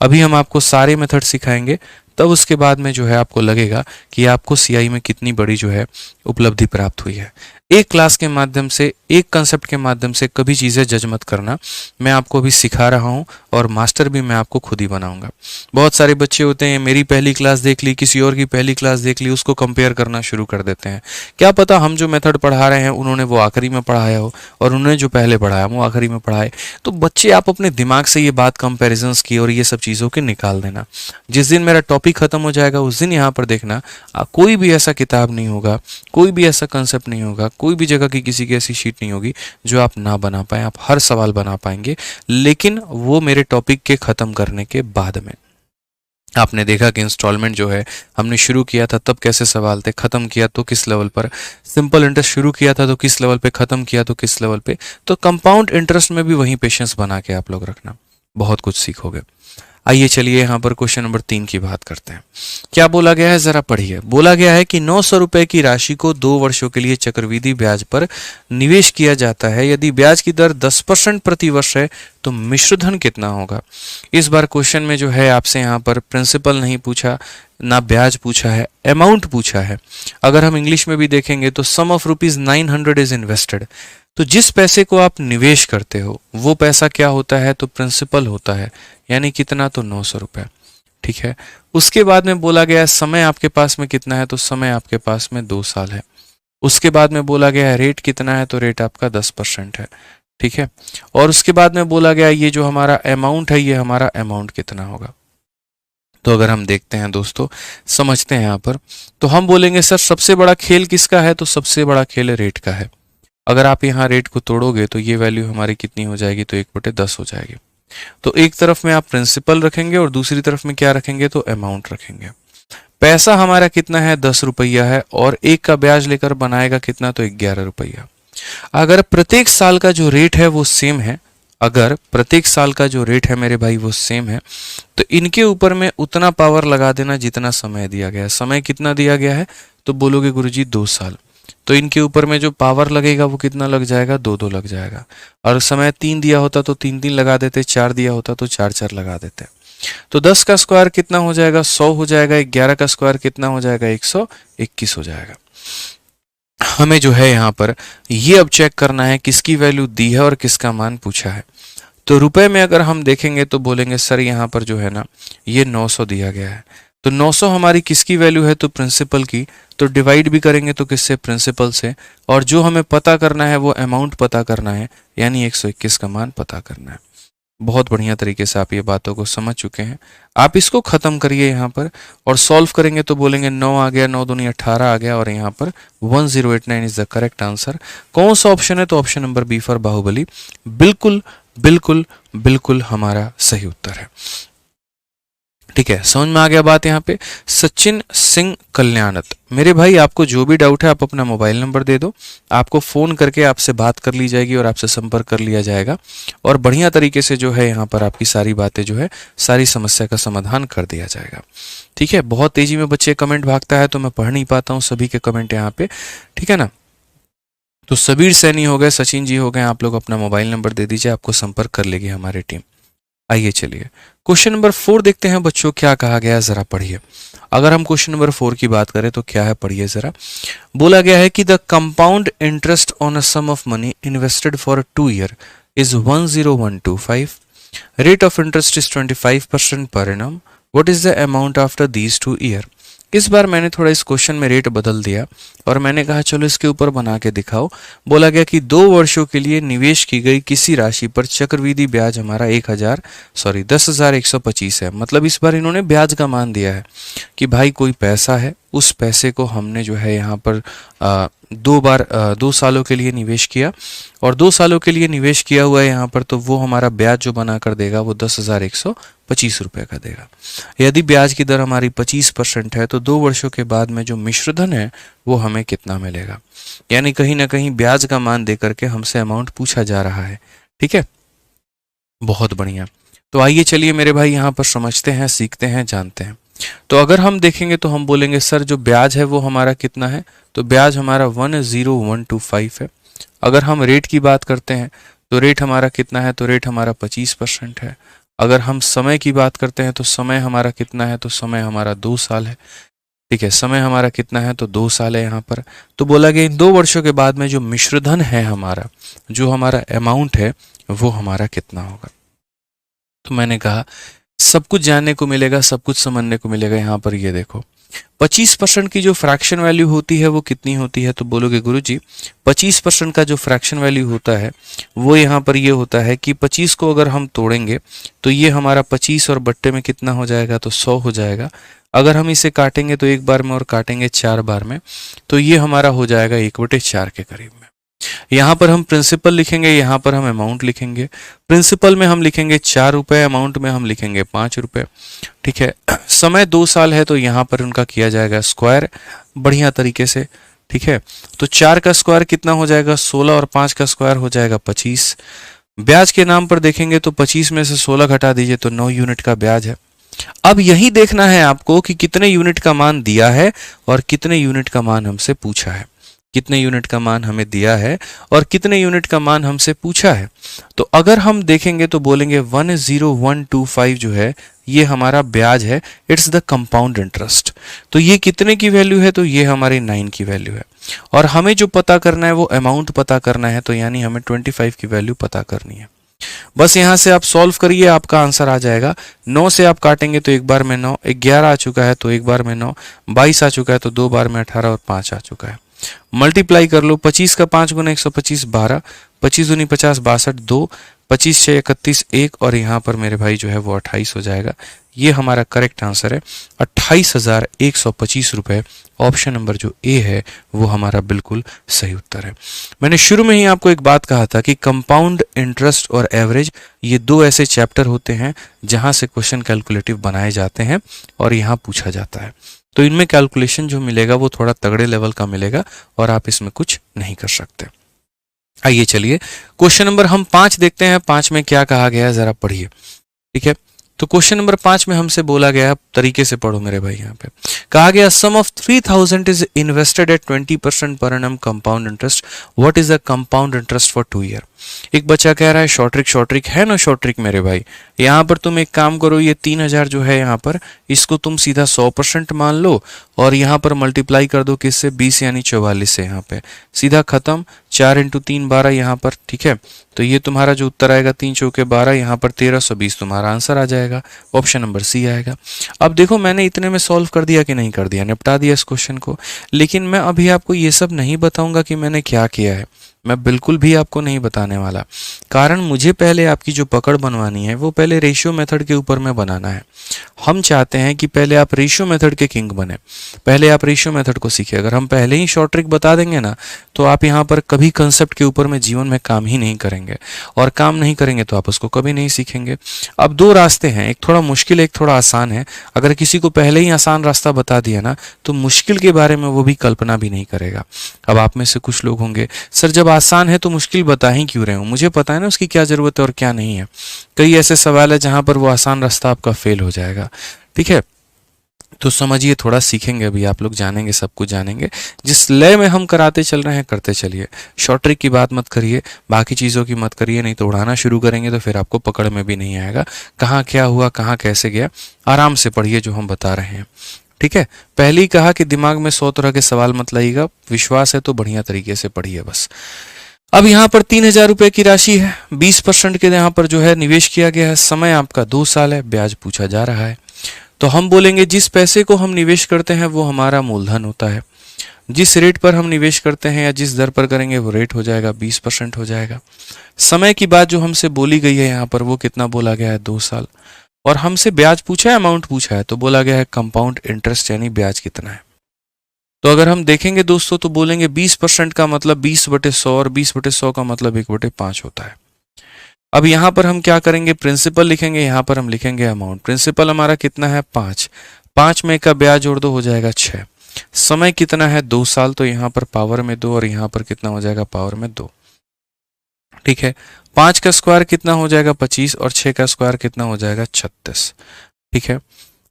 [SPEAKER 1] अभी हम आपको सारे मेथड सिखाएंगे, तब उसके बाद में जो है आपको लगेगा कि आपको सीआई में कितनी बड़ी जो है उपलब्धि प्राप्त हुई है। एक क्लास के माध्यम से, एक कंसेप्ट के माध्यम से कभी चीज़ें जज मत करना। मैं आपको अभी सिखा रहा हूँ और मास्टर भी मैं आपको खुद ही बनाऊंगा। बहुत सारे बच्चे होते हैं मेरी पहली क्लास देख ली, किसी और की पहली क्लास देख ली, उसको कंपेयर करना शुरू कर देते हैं। क्या पता हम जो मेथड पढ़ा रहे हैं उन्होंने वो आखिरी में पढ़ाया हो और उन्होंने जो पहले पढ़ाया वो आखिरी में पढ़ाए। तो बच्चे आप अपने दिमाग से ये बात कंपेरिजन्स की और ये सब चीज़ों की निकाल देना। जिस दिन मेरा टॉपिक खत्म हो जाएगा उस दिन यहाँ पर देखना कोई भी ऐसा किताब नहीं होगा, कोई भी ऐसा कंसेप्ट नहीं होगा, कोई भी जगह की किसी की ऐसी शीट नहीं होगी जो आप ना बना पाए। आप हर सवाल बना पाएंगे, लेकिन वो मेरे टॉपिक के खत्म करने के बाद में। आपने देखा कि इंस्टॉलमेंट जो है हमने शुरू किया था तब कैसे सवाल थे, खत्म किया तो किस लेवल पर, सिंपल इंटरेस्ट शुरू किया था तो किस लेवल पे, खत्म किया तो किस लेवल पे। तो कंपाउंड इंटरेस्ट में भी वही पेशेंस बना के आप लोग रखना, बहुत कुछ सीखोगे। आइए चलिए यहाँ पर क्वेश्चन नंबर 3 की बात करते हैं। क्या बोला गया है जरा पढ़िए। बोला गया है कि 900 रुपए की राशि को 2 वर्षों के लिए चक्रवृद्धि ब्याज पर निवेश किया जाता है। यदि ब्याज की दर 10% प्रति वर्ष है तो मिश्र धन कितना होगा। इस बार क्वेश्चन में जो है आपसे यहाँ पर प्रिंसिपल नहीं पूछा, ना ब्याज पूछा है, अमाउंट पूछा है। अगर हम इंग्लिश में भी देखेंगे तो सम ऑफ ₹900 इज इन्वेस्टेड। तो जिस पैसे को आप निवेश करते हो वो पैसा क्या होता है, तो प्रिंसिपल होता है, यानी कितना, तो 900 रुपए। ठीक है, उसके बाद में बोला गया समय आपके पास में कितना है, तो समय आपके पास में 2 साल है। उसके बाद में बोला गया है रेट कितना है, तो रेट आपका 10% है। ठीक है, और उसके बाद में बोला गया ये जो हमारा अमाउंट है ये हमारा अमाउंट कितना होगा। तो अगर हम देखते हैं दोस्तों, समझते हैं यहाँ पर, तो हम बोलेंगे सर सबसे बड़ा खेल किसका है, तो सबसे बड़ा खेल रेट का है। अगर आप यहाँ रेट को तोड़ोगे तो ये वैल्यू हमारी कितनी हो जाएगी, तो 1/10 हो जाएगी। तो एक तरफ में आप प्रिंसिपल रखेंगे और दूसरी तरफ में क्या रखेंगे, तो अमाउंट रखेंगे। पैसा हमारा कितना है, 10 रुपया है, और एक का ब्याज लेकर बनाएगा कितना, तो 11 रुपया। अगर प्रत्येक साल का जो रेट है वो सेम है, अगर प्रत्येक साल का जो रेट है मेरे भाई वो सेम है, तो इनके ऊपर में उतना पावर लगा देना जितना समय दिया गया है। समय कितना दिया गया है, तो बोलोगे गुरुजी 2 साल, तो इनके ऊपर में जो पावर लगेगा वो कितना लग जाएगा, 2-2 लग जाएगा। और समय 3 दिया होता तो 3-3 लगा देते, 4 दिया होता तो 4-4 लगा देते। तो 10 का स्क्वायर कितना हो जाएगा, 100 हो जाएगा। 11 का स्क्वायर कितना हो जाएगा, 121 हो जाएगा। हमें जो है यहाँ पर ये अब चेक करना है किसकी वैल्यू दी है और किसका मान पूछा है। तो रुपए में अगर हम देखेंगे तो बोलेंगे सर यहाँ पर जो है ना ये 900 दिया गया है, तो 900 हमारी किसकी वैल्यू है, तो प्रिंसिपल की। तो डिवाइड भी करेंगे तो किससे, प्रिंसिपल से। और जो हमें पता करना है वो अमाउंट पता करना है, यानी 121 का मान पता करना है। बहुत बढ़िया तरीके से आप ये बातों को समझ चुके हैं। आप इसको खत्म करिए यहाँ पर और सॉल्व करेंगे तो बोलेंगे 9 आ गया, 9 दूनी 18 आ गया और यहाँ पर 1089 इज द करेक्ट आंसर। कौन सा ऑप्शन है, तो option number B for Baahubali बिल्कुल बिल्कुल बिल्कुल हमारा सही उत्तर है। ठीक है, समझ में आ गया बात। यहाँ पे सचिन सिंह कल्याणत, मेरे भाई आपको जो भी डाउट है आप अपना मोबाइल नंबर दे दो, आपको फ़ोन करके आपसे बात कर ली जाएगी और आपसे संपर्क कर लिया जाएगा और बढ़िया तरीके से जो है यहाँ पर आपकी सारी बातें जो है, सारी समस्या का समाधान कर दिया जाएगा। ठीक है, बहुत तेजी में बच्चे कमेंट भागता है तो मैं पढ़ नहीं पाता हूँ सभी के कमेंट यहाँ पे। ठीक है ना, तो सबीर सैनी हो गए, सचिन जी हो गए, आप लोग अपना मोबाइल नंबर दे दीजिए, आपको संपर्क कर लेगी हमारी टीम। आइए चलिए क्वेश्चन नंबर 4 देखते हैं बच्चों, क्या कहा गया है जरा पढ़िए। अगर हम क्वेश्चन नंबर 4 की बात करें तो क्या है, पढ़िए जरा। बोला गया है कि the compound interest on a sum of money invested for 2 year is 10125, rate of interest is 25% per annum, what is the amount after these 2 year. इस बार मैंने थोड़ा इस क्वेश्चन में रेट बदल दिया और मैंने कहा चलो इसके ऊपर बना के दिखाओ। बोला गया कि 2 वर्षों के लिए निवेश की गई किसी राशि पर चक्रवृद्धि ब्याज हमारा 10,125 है। मतलब इस बार इन्होंने ब्याज का मान दिया है कि भाई कोई पैसा है, उस पैसे को हमने जो है यहाँ पर 2 सालों के लिए निवेश किया और 2 सालों के लिए निवेश किया हुआ है यहाँ पर, तो वो हमारा ब्याज जो बना कर देगा वो 10,125 रुपये का देगा। यदि ब्याज की दर हमारी 25% है तो 2 वर्षों के बाद में जो मिश्रधन है वो हमें कितना मिलेगा। यानी कहीं ना कहीं ब्याज का मान दे करके हमसे अमाउंट पूछा जा रहा है। ठीक है, बहुत बढ़िया। तो आइए चलिए मेरे भाई यहाँ पर समझते हैं, सीखते हैं, जानते हैं। तो अगर हम देखेंगे तो हम बोलेंगे सर जो ब्याज है वो हमारा कितना है, तो ब्याज हमारा 10125 है। अगर हम रेट की बात करते हैं तो रेट हमारा कितना है, तो रेट हमारा 25% है। अगर हम समय की बात करते हैं तो समय हमारा कितना है, तो समय हमारा 2 साल है। ठीक है, समय हमारा कितना है, तो 2 साल है यहाँ पर। तो बोला गया इन 2 वर्षों के बाद में जो मिश्रधन है हमारा, जो हमारा अमाउंट है वो हमारा कितना होगा। तो मैंने कहा सब कुछ जानने को मिलेगा, सब कुछ समझने को मिलेगा। यहाँ पर ये देखो 25% की जो फ्रैक्शन वैल्यू होती है वो कितनी होती है, तो बोलोगे गुरुजी 25% का जो फ्रैक्शन वैल्यू होता है वो यहाँ पर ये होता है कि 25 को अगर हम तोड़ेंगे तो ये हमारा 25 और बट्टे में कितना हो जाएगा, तो 100 हो जाएगा। अगर हम इसे काटेंगे तो एक बार में और काटेंगे 4 बार में, तो ये हमारा हो जाएगा 1/4 के करीब में। यहाँ पर हम प्रिंसिपल लिखेंगे, यहाँ पर हम अमाउंट लिखेंगे। प्रिंसिपल में हम लिखेंगे 4 रुपये, अमाउंट में हम लिखेंगे 5 रुपये। ठीक है, समय 2 साल है तो यहाँ पर उनका किया जाएगा स्क्वायर बढ़िया तरीके से। ठीक है, तो 4 का स्क्वायर कितना हो जाएगा, 16 और 5 का स्क्वायर हो जाएगा 25। ब्याज के नाम पर देखेंगे तो 25 में से 16 घटा दीजिए तो 9 यूनिट का ब्याज है। अब यही देखना है आपको कि कितने यूनिट का मान दिया है और कितने यूनिट का मान हमसे पूछा है। कितने यूनिट का मान हमें दिया है और कितने यूनिट का मान हमसे पूछा है। तो अगर हम देखेंगे तो बोलेंगे 10125 जो है ये हमारा ब्याज है, इट्स द कंपाउंड इंटरेस्ट। तो ये कितने की वैल्यू है, तो ये हमारी 9 की वैल्यू है। और हमें जो पता करना है वो अमाउंट पता करना है, तो यानी हमें 25 की वैल्यू पता करनी है। बस यहां से आप सॉल्व करिए, आपका आंसर आ जाएगा। 9 से आप काटेंगे तो एक बार में 9, 11 आ चुका है तो एक बार में 9, 22 आ चुका है तो 2 बार में 18 और 5 आ चुका है। मल्टीप्लाई कर लो, 25 का 5 गुना 125 12, 25 दूनी 50 62, 2, 25 6 31 1 और यहाँ पर मेरे भाई जो है वो 28 हो जाएगा। ये हमारा करेक्ट आंसर है 28,125 रुपये। ऑप्शन नंबर जो ए है वो हमारा बिल्कुल सही उत्तर है। मैंने शुरू में ही आपको एक बात कहा था कि कंपाउंड इंटरेस्ट और एवरेज ये 2 ऐसे चैप्टर होते हैं जहां से क्वेश्चन कैलकुलेटिव बनाए जाते हैं और यहाँ पूछा जाता है। तो इनमें कैलकुलेशन जो मिलेगा वो थोड़ा तगड़े लेवल का मिलेगा और आप इसमें कुछ नहीं कर सकते। आइए चलिए क्वेश्चन नंबर हम 5 देखते हैं। 5 में क्या कहा गया है जरा पढ़िए। ठीक है, तो क्वेश्चन नंबर 5 में हमसे बोला गया, तरीके से पढ़ो मेरे भाई। यहाँ पे कहा गया sum of 3000 is invested at 20% per annum compound interest, what is the compound interest for 2 year. एक बच्चा कह रहा है शॉर्ट ट्रिक है ना, शॉर्ट ट्रिक मेरे भाई। यहाँ पर तुम एक काम करो, ये 3000 जो है यहाँ पर, इसको तुम सीधा 100% मान लो और यहाँ पर मल्टीप्लाई कर दो किससे, 20 यानी 44 से। यहाँ पे सीधा खत्म, 4 × 3 12 यहाँ पर, ठीक है। तो ये तुम्हारा जो उत्तर आएगा 3 चौके 12, यहाँ पर 1320 तुम्हारा आंसर आ जाएगा, ऑप्शन नंबर सी आएगा। अब देखो मैंने इतने में सॉल्व कर दिया कि नहीं कर दिया, निपटा दिया इस क्वेश्चन को। लेकिन मैं अभी आपको ये सब नहीं बताऊंगा कि मैंने क्या किया है, मैं बिल्कुल भी आपको नहीं बताने वाला। कारण मुझे पहले आपकी जो पकड़ बनवानी है वो पहले रेशियो मेथड के ऊपर में बनाना है। हम चाहते हैं कि पहले आप रेशियो मेथड के किंग बने, पहले आप रेशियो मेथड को सीखिए। अगर हम पहले ही शॉर्ट ट्रिक बता देंगे ना तो आप यहाँ पर कभी कंसेप्ट के ऊपर में जीवन में काम ही नहीं करेंगे, और काम नहीं करेंगे तो आप उसको कभी नहीं सीखेंगे। अब दो रास्ते हैं, एक थोड़ा मुश्किल एक थोड़ा आसान है। अगर किसी को पहले ही आसान रास्ता बता दिया ना तो मुश्किल के बारे में वो भी कल्पना भी नहीं करेगा। अब आप में से कुछ लोग होंगे, सर जब आसान है तो मुश्किल बता ही क्यों रहे हो, मुझे पता है ना उसकी क्या जरूरत है और क्या नहीं है। कई ऐसे सवाल है जहां पर वो आसान रास्ता आपका फेल हो जाएगा, ठीक है। तो समझिए, थोड़ा सीखेंगे अभी आप लोग, जानेंगे, सब कुछ जानेंगे। जिस लय में हम कराते चल रहे हैं करते चलिए। शॉर्ट ट्रिक की बात मत करिए, बाकी चीज़ों की मत करिए, नहीं तो उड़ाना शुरू करेंगे तो फिर आपको पकड़ में भी नहीं आएगा कहाँ क्या हुआ, कहाँ कैसे गया। आराम से पढ़िए जो हम बता रहे हैं, ठीक है। पहले ही कहा कि दिमाग में 100 तरह के सवाल मत लाइएगा, विश्वास है तो बढ़िया तरीके से पढ़िए बस। अब यहाँ पर 3000 रुपए की राशि है, 20% के यहाँ पर जो है निवेश किया गया है, समय आपका 2 साल है, ब्याज पूछा जा रहा है। तो हम बोलेंगे जिस पैसे को हम निवेश करते हैं वो हमारा मूलधन होता है। जिस रेट पर हम निवेश करते हैं या जिस दर पर करेंगे वो रेट हो जाएगा 20% हो जाएगा। समय की बात जो हमसे बोली गई है यहाँ पर वो कितना बोला गया है, 2 साल। और हमसे ब्याज पूछा है, अमाउंट पूछा है, तो बोला गया है कंपाउंड इंटरेस्ट यानी ब्याज कितना है। तो अगर हम देखेंगे दोस्तों तो बोलेंगे 20% का मतलब 20/100 और 20/100 का मतलब 1/5 होता है। अब यहाँ पर हम क्या करेंगे, प्रिंसिपल लिखेंगे, यहाँ पर हम लिखेंगे अमाउंट। प्रिंसिपल हमारा कितना है, 5 में का ब्याज जोड़ दो हो जाएगा 6। समय कितना है, 2 साल, तो यहाँ पर पावर में 2 और यहाँ पर कितना हो जाएगा, पावर में 2, ठीक है। 5 का स्क्वायर कितना हो जाएगा, 25, और 6 का स्क्वायर कितना हो जाएगा, 36, ठीक है।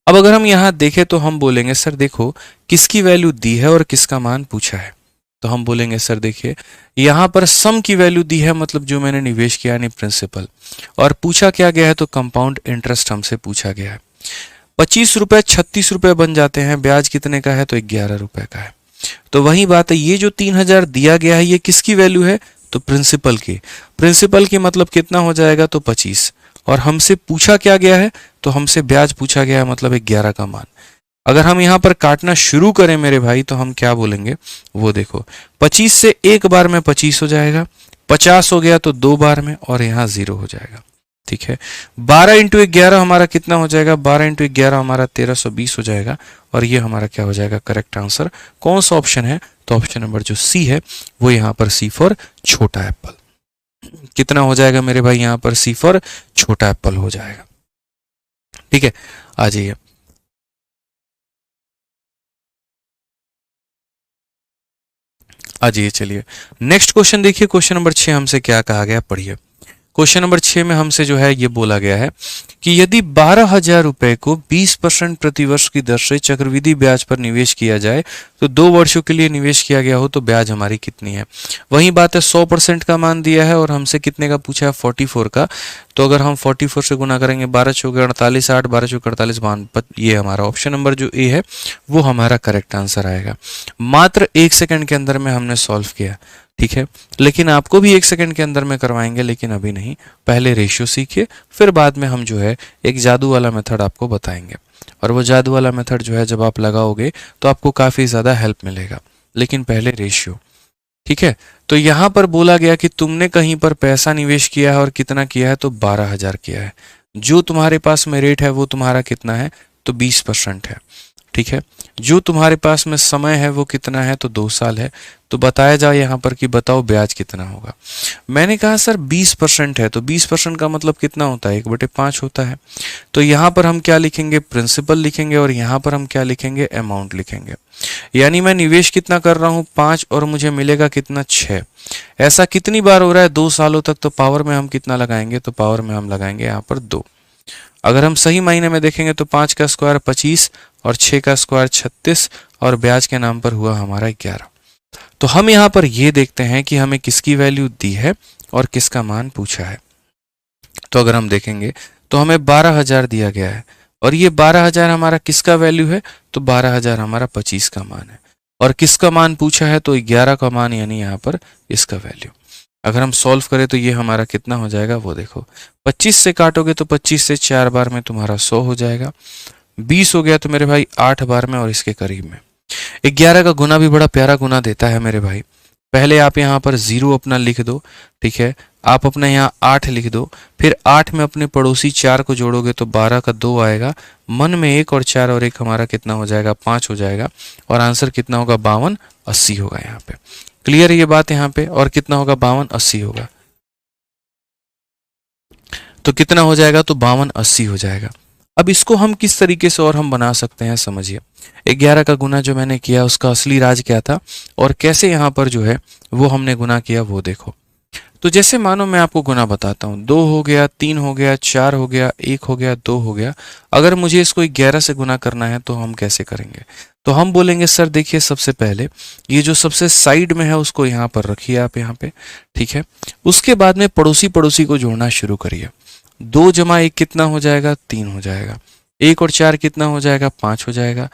[SPEAKER 1] अब अगर हम यहाँ देखें तो हम बोलेंगे सर देखो किसकी वैल्यू दी है और किसका मान पूछा है। तो हम बोलेंगे सर देखिए यहाँ पर सम की वैल्यू दी है, मतलब जो मैंने निवेश किया यानी प्रिंसिपल, और पूछा क्या गया है तो कंपाउंड इंटरेस्ट हमसे पूछा गया है। 25 रुपए 36 रुपए बन जाते हैं, ब्याज कितने का है तो 11 रुपए का है। तो वही बात है, ये जो 3000 दिया गया है ये किसकी वैल्यू है, तो प्रिंसिपल की। प्रिंसिपल की मतलब कितना हो जाएगा तो 25, और हमसे पूछा क्या गया है तो हमसे ब्याज पूछा गया है, मतलब 11 का मान। अगर हम यहाँ पर काटना शुरू करें मेरे भाई तो हम क्या बोलेंगे, वो देखो 25 से एक बार में 25 हो जाएगा, 50 हो गया तो 2 बार में, और यहाँ 0 हो जाएगा, ठीक है। 12 × 11 हमारा कितना हो जाएगा, 12 × 11 हमारा 1320 हो जाएगा, और ये हमारा क्या हो जाएगा, करेक्ट आंसर। कौन सा ऑप्शन है, तो ऑप्शन नंबर जो सी है वो यहाँ पर सी फॉर छोटा एप्पल। कितना हो जाएगा मेरे भाई, यहाँ पर सी फॉर छोटा एप्पल हो जाएगा, ठीक है। आ जाइए, आ जाइए, चलिए नेक्स्ट क्वेश्चन देखिए। क्वेश्चन नंबर 6 हमसे क्या कहा गया, पढ़िए। क्वेश्चन नंबर 6 में हमसे जो है ये बोला गया है कि यदि 12,000 रुपए को 20% प्रतिवर्ष की दर से चक्रवृद्धि ब्याज पर निवेश किया जाए तो 2 वर्षों के लिए निवेश किया गया हो तो ब्याज हमारी कितनी है। वही बात है, 100% का मान दिया है और हमसे कितने का पूछा है, 44 का। तो अगर हम 44 से गुना करेंगे, 12 चौके 48, 8, 12 चौके 48, ये हमारा ऑप्शन नंबर जो ए है वो हमारा करेक्ट आंसर आएगा। मात्र 1 सेकंड के अंदर में हमने सॉल्व किया, ठीक है। लेकिन आपको भी 1 सेकंड के अंदर में करवाएंगे, लेकिन अभी नहीं, पहले रेशियो सीखिए, फिर बाद में हम जो है एक जादू वाला मेथड आपको बताएंगे। और वो जादू वाला मेथड जो है जब आप लगाओगे तो आपको काफ़ी ज़्यादा हेल्प मिलेगा, लेकिन पहले रेशियो, ठीक है। तो यहाँ पर बोला गया कि तुमने कहीं पर पैसा निवेश किया है और कितना किया है तो 12,000 किया है। जो तुम्हारे पास में रेट है वो तुम्हारा कितना है तो 20% है, ठीक है। जो तुम्हारे पास में समय है वो कितना है तो 2 साल है। तो बताया जाए यहाँ पर कि बताओ ब्याज कितना होगा। मैंने कहा सर 20% है, तो 20% का मतलब कितना होता है, 1/5 होता है। तो यहाँ पर हम क्या लिखेंगे, प्रिंसिपल लिखेंगे, और यहाँ पर हम क्या लिखेंगे, अमाउंट लिखेंगे। यानी मैं निवेश कितना कर रहा हूँ 5 और मुझे मिलेगा कितना 6। ऐसा कितनी बार हो रहा है 2 सालों तक, तो पावर में हम कितना लगाएंगे, तो पावर में हम लगाएंगे यहाँ पर 2। अगर हम सही महीने में देखेंगे तो 5 का स्क्वायर 25 और 6 का स्क्वायर 36 और ब्याज के नाम पर हुआ हमारा 11। तो हम यहाँ पर ये देखते हैं कि हमें किसकी वैल्यू दी है और किसका मान पूछा है। तो अगर हम देखेंगे तो हमें 12,000 दिया गया है और ये 12,000 हमारा किसका वैल्यू है, तो 12,000 हमारा 25 का मान है और किसका मान पूछा है, तो 11 का मान, यानी यहाँ पर इसका वैल्यू। अगर हम सॉल्व करें तो ये हमारा कितना हो जाएगा, वो देखो 25 से काटोगे तो 25 से 4 बार में तुम्हारा 100 हो जाएगा, 20 हो गया तो मेरे भाई 8 बार में और इसके करीब में। 11 का गुना भी बड़ा प्यारा गुना देता है मेरे भाई। पहले आप यहाँ पर 0 अपना लिख दो, ठीक है, आप अपना यहाँ 8 लिख दो, फिर 8 में अपने पड़ोसी 4 को जोड़ोगे तो 12 का 2 आएगा, मन में 1 और 4 और 1 हमारा कितना हो जाएगा, 5 हो जाएगा और आंसर कितना होगा, 52 80 होगा यहाँ पे। क्लियर है ये बात यहाँ पे, और कितना होगा, 52 80 होगा। तो कितना हो जाएगा, तो 52 80 हो जाएगा। अब इसको हम किस तरीके से और हम बना सकते हैं, समझिए। 11 का गुना जो मैंने किया उसका असली राज क्या था और कैसे यहाँ पर जो है वो हमने गुना किया, वो देखो। तो जैसे मानो मैं आपको गुना बताता हूँ, 2 हो गया, 3 हो गया, 4 हो गया, 1 हो गया, 2 हो गया। अगर मुझे इसको 11 से गुना करना है तो हम कैसे करेंगे, तो हम बोलेंगे सर देखिए, सबसे पहले ये जो सबसे साइड में है उसको यहाँ पर रखिए आप यहाँ पे, ठीक है। उसके बाद में पड़ोसी पड़ोसी को जोड़ना शुरू करिए। 2 जमा 1 कितना हो जाएगा, 3 हो जाएगा। 1 और 4 कितना हो जाएगा, 5 हो जाएगा,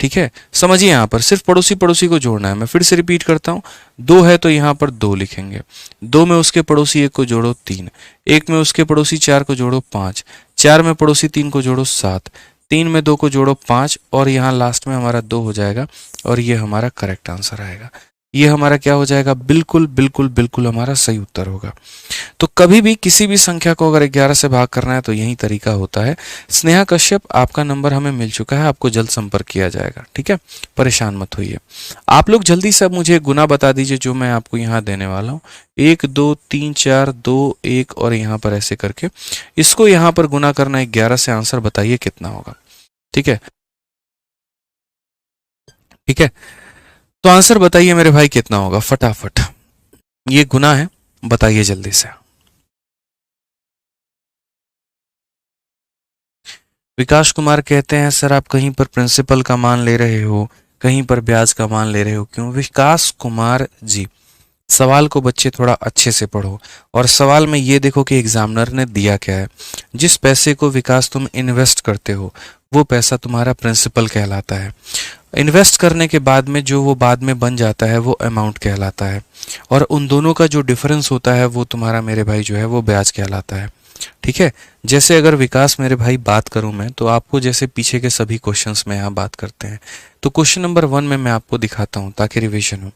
[SPEAKER 1] ठीक है। समझिए यहाँ पर सिर्फ पड़ोसी पड़ोसी को जोड़ना है। मैं फिर से रिपीट करता हूँ, 2 है तो यहाँ पर 2 लिखेंगे, 2 में उसके पड़ोसी 1 को जोड़ो 3, 1 में उसके पड़ोसी 4 को जोड़ो 5, 4 में पड़ोसी 3 को जोड़ो 7, 3 में 2 को जोड़ो 5 और यहाँ लास्ट में हमारा 2 हो जाएगा और ये हमारा करेक्ट आंसर आएगा। ये हमारा क्या हो जाएगा, बिल्कुल बिल्कुल बिल्कुल हमारा सही उत्तर होगा। तो कभी भी किसी भी संख्या को अगर 11 से भाग करना है तो यही तरीका होता है। स्नेहा कश्यप, आपका नंबर हमें मिल चुका है, आपको जल्द संपर्क किया जाएगा, ठीक है, परेशान मत होइए। आप लोग जल्दी से अब मुझे गुना बता दीजिए जो मैं आपको यहाँ देने वाला हूँ। 1 2 3 4 2 1 और यहाँ पर ऐसे करके इसको यहाँ पर गुना करना है 11 से, आंसर बताइए कितना होगा, ठीक है। ठीक है, तो आंसर बताइए मेरे भाई कितना होगा, फटाफट। ये गुना है, बताइए जल्दी से। विकास कुमार कहते हैं सर आप कहीं पर प्रिंसिपल का मान ले रहे हो, कहीं पर ब्याज का मान ले रहे हो, क्यों? विकास कुमार जी, सवाल को बच्चे थोड़ा अच्छे से पढ़ो और सवाल में ये देखो कि एग्जामिनर ने दिया क्या है। जिस पैसे को विकास तुम इन्वेस्ट करते हो वो पैसा तुम्हारा प्रिंसिपल कहलाता है। इन्वेस्ट करने के बाद में जो वो बाद में बन जाता है वो अमाउंट कहलाता है और उन दोनों का जो डिफरेंस होता है वो तुम्हारा मेरे भाई जो है वो ब्याज कहलाता है, ठीक है। जैसे अगर विकास मेरे भाई बात करूं मैं तो आपको जैसे पीछे के सभी क्वेश्चंस में यहाँ बात करते हैं, तो क्वेश्चन नंबर 1 में मैं आपको दिखाता हूं ताकि रिवीजन हो।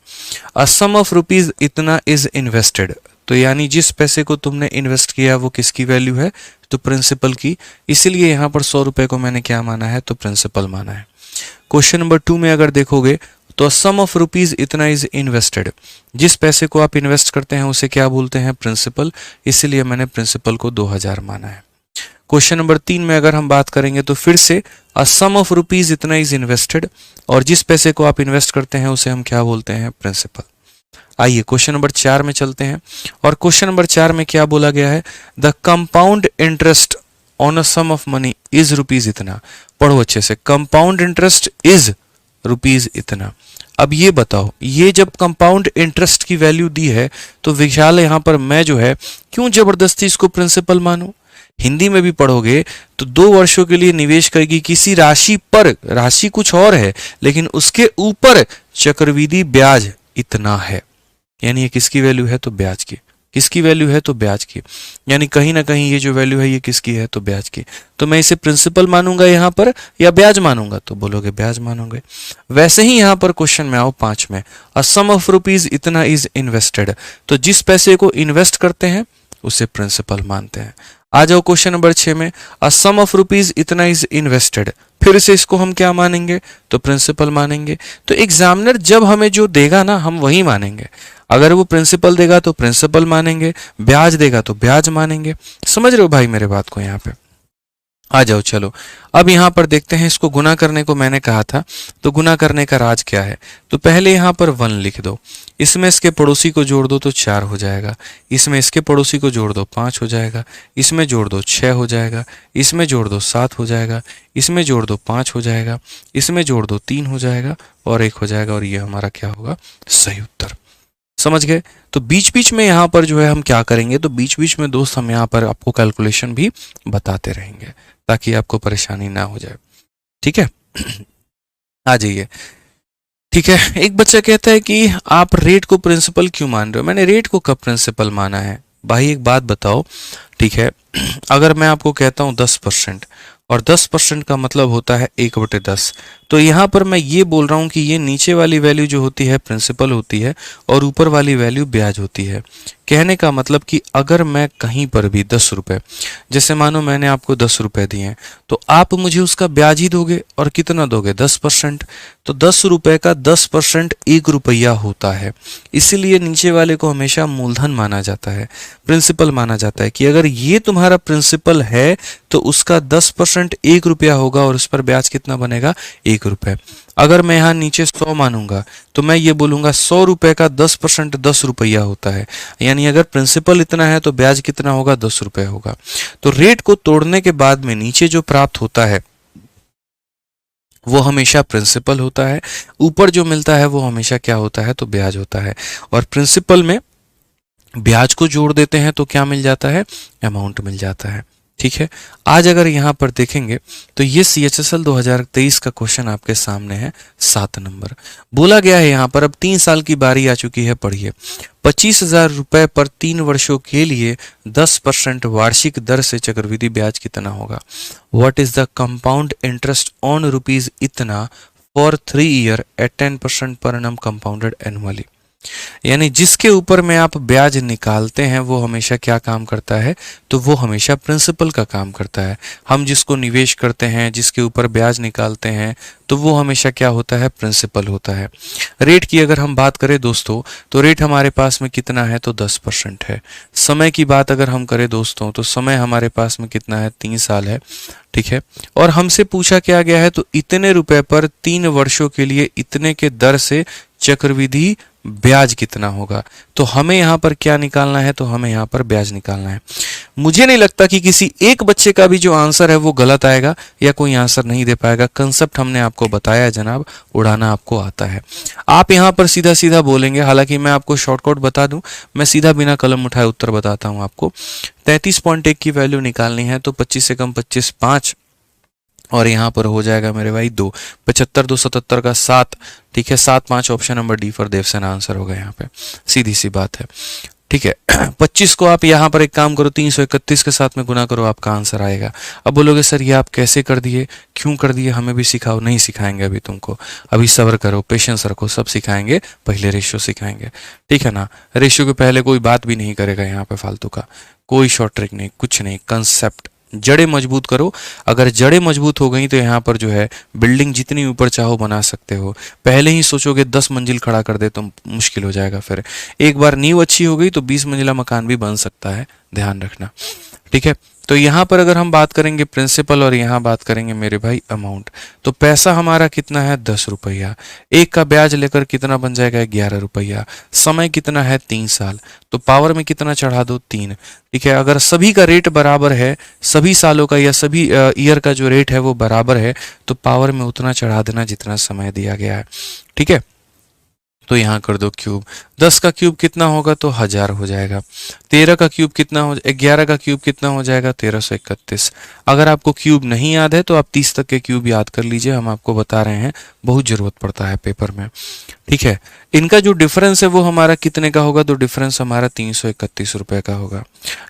[SPEAKER 1] अ सम ऑफ रुपीज इतना इज इन्वेस्टेड, तो यानी जिस पैसे को तुमने इन्वेस्ट किया वो किसकी वैल्यू है, तो प्रिंसिपल की, इसीलिए यहाँ पर 100 रुपए को मैंने क्या माना है, तो प्रिंसिपल माना है। क्वेश्चन नंबर 2 में अगर देखोगे तो सम ऑफ रुपीज इतना इज इन्वेस्टेड, जिस पैसे को आप इन्वेस्ट करते हैं उसे क्या बोलते हैं, प्रिंसिपल, इसीलिए मैंने प्रिंसिपल को 2000 माना है। क्वेश्चन नंबर 3 में अगर हम बात करेंगे तो फिर से अ सम ऑफ रुपीज इतना इज इन्वेस्टेड, और जिस पैसे को आप इन्वेस्ट करते हैं उसे हम क्या बोलते हैं, प्रिंसिपल। आइए क्वेश्चन नंबर 4 में चलते हैं और क्वेश्चन नंबर 4 में क्या बोला गया है, the compound interest on a sum of money is rupees इतना। पढ़ो अच्छे से, कंपाउंड इंटरेस्ट इज रुपीज इतना। अब ये बताओ, ये जब कंपाउंड इंटरेस्ट की वैल्यू दी है तो विशाल यहाँ पर मैं जो है क्यों जबरदस्ती इसको प्रिंसिपल मानूं। हिंदी में भी पढ़ोगे तो 2 वर्षों के लिए निवेश करेगी किसी राशि पर, राशि कुछ और है लेकिन उसके ऊपर चक्रवृद्धि ब्याज इतना है, यानी ये किसकी वैल्यू है, तो ब्याज की। किसकी वैल्यू है, तो ब्याज की, यानी कहीं ना कहीं ये जो वैल्यू है ये किसकी है, तो ब्याज की। तो मैं इसे प्रिंसिपल मानूंगा यहाँ पर या ब्याज मानूंगा, तो बोलोगे ब्याज मानोगे। वैसे ही यहाँ पर क्वेश्चन में आओ 5 में, अ सम ऑफ रुपीज इतना इज इन्वेस्टेड, तो जिस पैसे को इन्वेस्ट करते हैं उसे प्रिंसिपल मानते हैं। आ जाओ क्वेश्चन नंबर 6 में, अ सम ऑफ रुपीज इतना इज इन्वेस्टेड, फिर से इसको हम क्या मानेंगे, तो प्रिंसिपल मानेंगे। तो एग्जामिनर जब हमें जो देगा ना हम वही मानेंगे, अगर वो प्रिंसिपल देगा तो प्रिंसिपल मानेंगे, ब्याज देगा तो ब्याज मानेंगे। समझ रहे हो भाई मेरे बात को यहाँ पे। आ जाओ चलो। अब यहाँ पर देखते हैं, इसको गुना करने को मैंने कहा था, तो गुना करने का राज क्या है। तो पहले यहाँ पर 1 लिख दो, इसमें इसके पड़ोसी को जोड़ दो तो 4 हो जाएगा, इसमें इसके पड़ोसी को जोड़ दो 5 हो जाएगा, इसमें जोड़ दो 6 हो जाएगा, इसमें जोड़ दो 7 हो जाएगा, इसमें जोड़ दो 5 हो जाएगा, इसमें जोड़ दो 3 हो जाएगा और 1 हो जाएगा, और ये हमारा क्या होगा, सही उत्तर। समझ गए। तो बीच बीच में यहाँ पर जो है हम क्या करेंगे, तो बीच बीच में दोस्त हम यहाँ पर आपको कैलकुलेशन भी बताते रहेंगे ताकि आपको परेशानी ना हो जाए। ठीक है, आ जाइए। ठीक है, एक बच्चा कहता है कि आप रेट को प्रिंसिपल क्यों मान रहे हो। मैंने रेट को कब प्रिंसिपल माना है भाई, एक बात बताओ। ठीक है, अगर मैं आपको कहता हूँ 10%, और 10% का मतलब होता है 1/10, तो यहाँ पर मैं ये बोल रहा हूँ कि ये नीचे वाली वैल्यू जो होती है प्रिंसिपल होती है और ऊपर वाली वैल्यू ब्याज होती है। कहने का मतलब कि अगर मैं कहीं पर भी 10 रुपये, जैसे मानो मैंने आपको 10 रुपये दिए हैं, तो आप मुझे उसका ब्याज ही दोगे, और कितना दोगे, 10%। तो 10 रुपये का 10% 1 रुपया होता है, इसीलिए नीचे वाले को हमेशा मूलधन माना जाता है, प्रिंसिपल माना जाता है। कि अगर ये तुम्हारा प्रिंसिपल है तो उसका 10% 1 रुपया होगा और उस पर ब्याज कितना बनेगा, 1 रुपये। अगर मैं यहाँ नीचे 100 मानूंगा तो मैं ये बोलूंगा 100 रुपये का 10% 10 रुपया होता है, यानी अगर प्रिंसिपल इतना है तो ब्याज कितना होगा, 10 रुपये होगा। तो रेट को तोड़ने के बाद में नीचे जो प्राप्त होता है वो हमेशा प्रिंसिपल होता है, ऊपर जो मिलता है वो हमेशा क्या होता है, तो ब्याज होता है। और प्रिंसिपल में ब्याज को जोड़ देते हैं तो क्या मिल जाता है, अमाउंट मिल जाता है। ठीक है, आज अगर यहाँ पर देखेंगे तो ये CHSL 2023 का क्वेश्चन आपके सामने है, 7 नंबर। बोला गया है यहाँ पर, अब 3 साल की बारी आ चुकी है, पढ़िए। 25,000 रुपए पर 3 वर्षों के लिए 10% वार्षिक दर से चक्रवृद्धि ब्याज कितना होगा। What is the compound interest on rupees इतना for 3 year at 10% per annum compounded annually. यानी जिसके ऊपर में आप ब्याज निकालते हैं वो हमेशा क्या काम करता है, तो वो हमेशा प्रिंसिपल का काम करता है। हम जिसको निवेश करते हैं, जिसके ऊपर ब्याज निकालते हैं, तो वो हमेशा क्या होता है, प्रिंसिपल होता है। रेट की अगर हम बात करें दोस्तों, तो रेट हमारे पास में कितना है, तो 10% है। समय की बात अगर हम करें दोस्तों, तो समय हमारे पास में कितना है, 3 साल है। ठीक है, और हमसे पूछा क्या गया है, तो इतने रुपए पर 3 वर्षों के लिए इतने के दर से चक्रवृद्धि ब्याज कितना होगा। तो हमें यहाँ पर क्या निकालना है, तो हमें यहाँ पर ब्याज निकालना है। मुझे नहीं लगता कि किसी एक बच्चे का भी जो आंसर है वो गलत आएगा या कोई आंसर नहीं दे पाएगा। कंसेप्ट हमने आपको बताया है जनाब, उड़ाना आपको आता है। आप यहाँ पर सीधा सीधा बोलेंगे, हालांकि मैं आपको शॉर्टकट बता दूं, मैं सीधा बिना कलम उठाए उत्तर बताता हूँ आपको। 33.1 की वैल्यू निकालनी है तो 25 से कम 25 5, और यहाँ पर हो जाएगा मेरे भाई 2, 75 2 77 का 7। ठीक है, 7 5, option number D for Devsen answer होगा यहाँ पे, सीधी सी बात है। ठीक है, 25 को आप यहाँ पर एक काम करो, 331 के साथ में गुना करो, आपका आंसर आएगा। अब बोलोगे सर ये आप कैसे कर दिए, क्यों कर दिए, हमें भी सिखाओ। नहीं सिखाएंगे अभी तुमको, अभी सब्र करो, पेशेंस रखो, सब सिखाएंगे, पहले रेशियो सिखाएंगे। ठीक है ना, रेशियो के पहले कोई बात भी नहीं करेगा यहाँ पे फालतू का, कोई शॉर्ट ट्रिक नहीं, कुछ नहीं, कंसेप्ट। जड़ें मजबूत करो, अगर जड़ें मजबूत हो गई तो यहाँ पर जो है बिल्डिंग जितनी ऊपर चाहो बना सकते हो। पहले ही सोचोगे 10 मंजिल खड़ा कर दे तो मुश्किल हो जाएगा। फिर एक बार नींव अच्छी हो गई तो 20 मंजिला मकान भी बन सकता है, ध्यान रखना। ठीक है, तो यहाँ पर अगर हम बात करेंगे प्रिंसिपल और यहाँ बात करेंगे मेरे भाई अमाउंट, तो पैसा हमारा कितना है, 10 रुपया। एक का ब्याज लेकर कितना बन जाएगा, 11 रुपया। समय कितना है, 3 साल, तो पावर में कितना चढ़ा दो, 3। ठीक है, अगर सभी का रेट बराबर है, सभी सालों का या सभी ईयर का जो रेट है वो बराबर है, तो पावर में उतना चढ़ा देना जितना समय दिया गया है। ठीक है, तो यहाँ कर दो क्यूब। 10 का क्यूब कितना होगा, तो 1000 हो जाएगा। 13 का क्यूब कितना हो, 11 का क्यूब कितना हो जाएगा, 1331। अगर आपको क्यूब नहीं याद है तो आप 30 तक के क्यूब याद कर लीजिए, हम आपको बता रहे हैं, बहुत जरूरत पड़ता है पेपर में। ठीक है, इनका जो डिफरेंस है वो हमारा कितने का होगा, तो डिफरेंस हमारा 331 रुपए का होगा।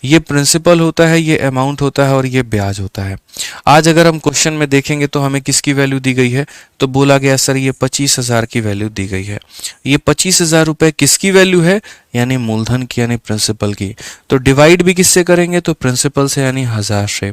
[SPEAKER 1] ये प्रिंसिपल होता है, ये अमाउंट होता है और ये ब्याज होता है। आज अगर हम क्वेश्चन में देखेंगे तो हमें किसकी वैल्यू दी गई है, तो बोला गया सर ये 25,000 की वैल्यू दी गई है। ये 25,000 रुपए किसकी वैल्यू है, यानी मूलधन की, यानी प्रिंसिपल की। तो डिवाइड भी किससे करेंगे, तो प्रिंसिपल से यानी 1000 से,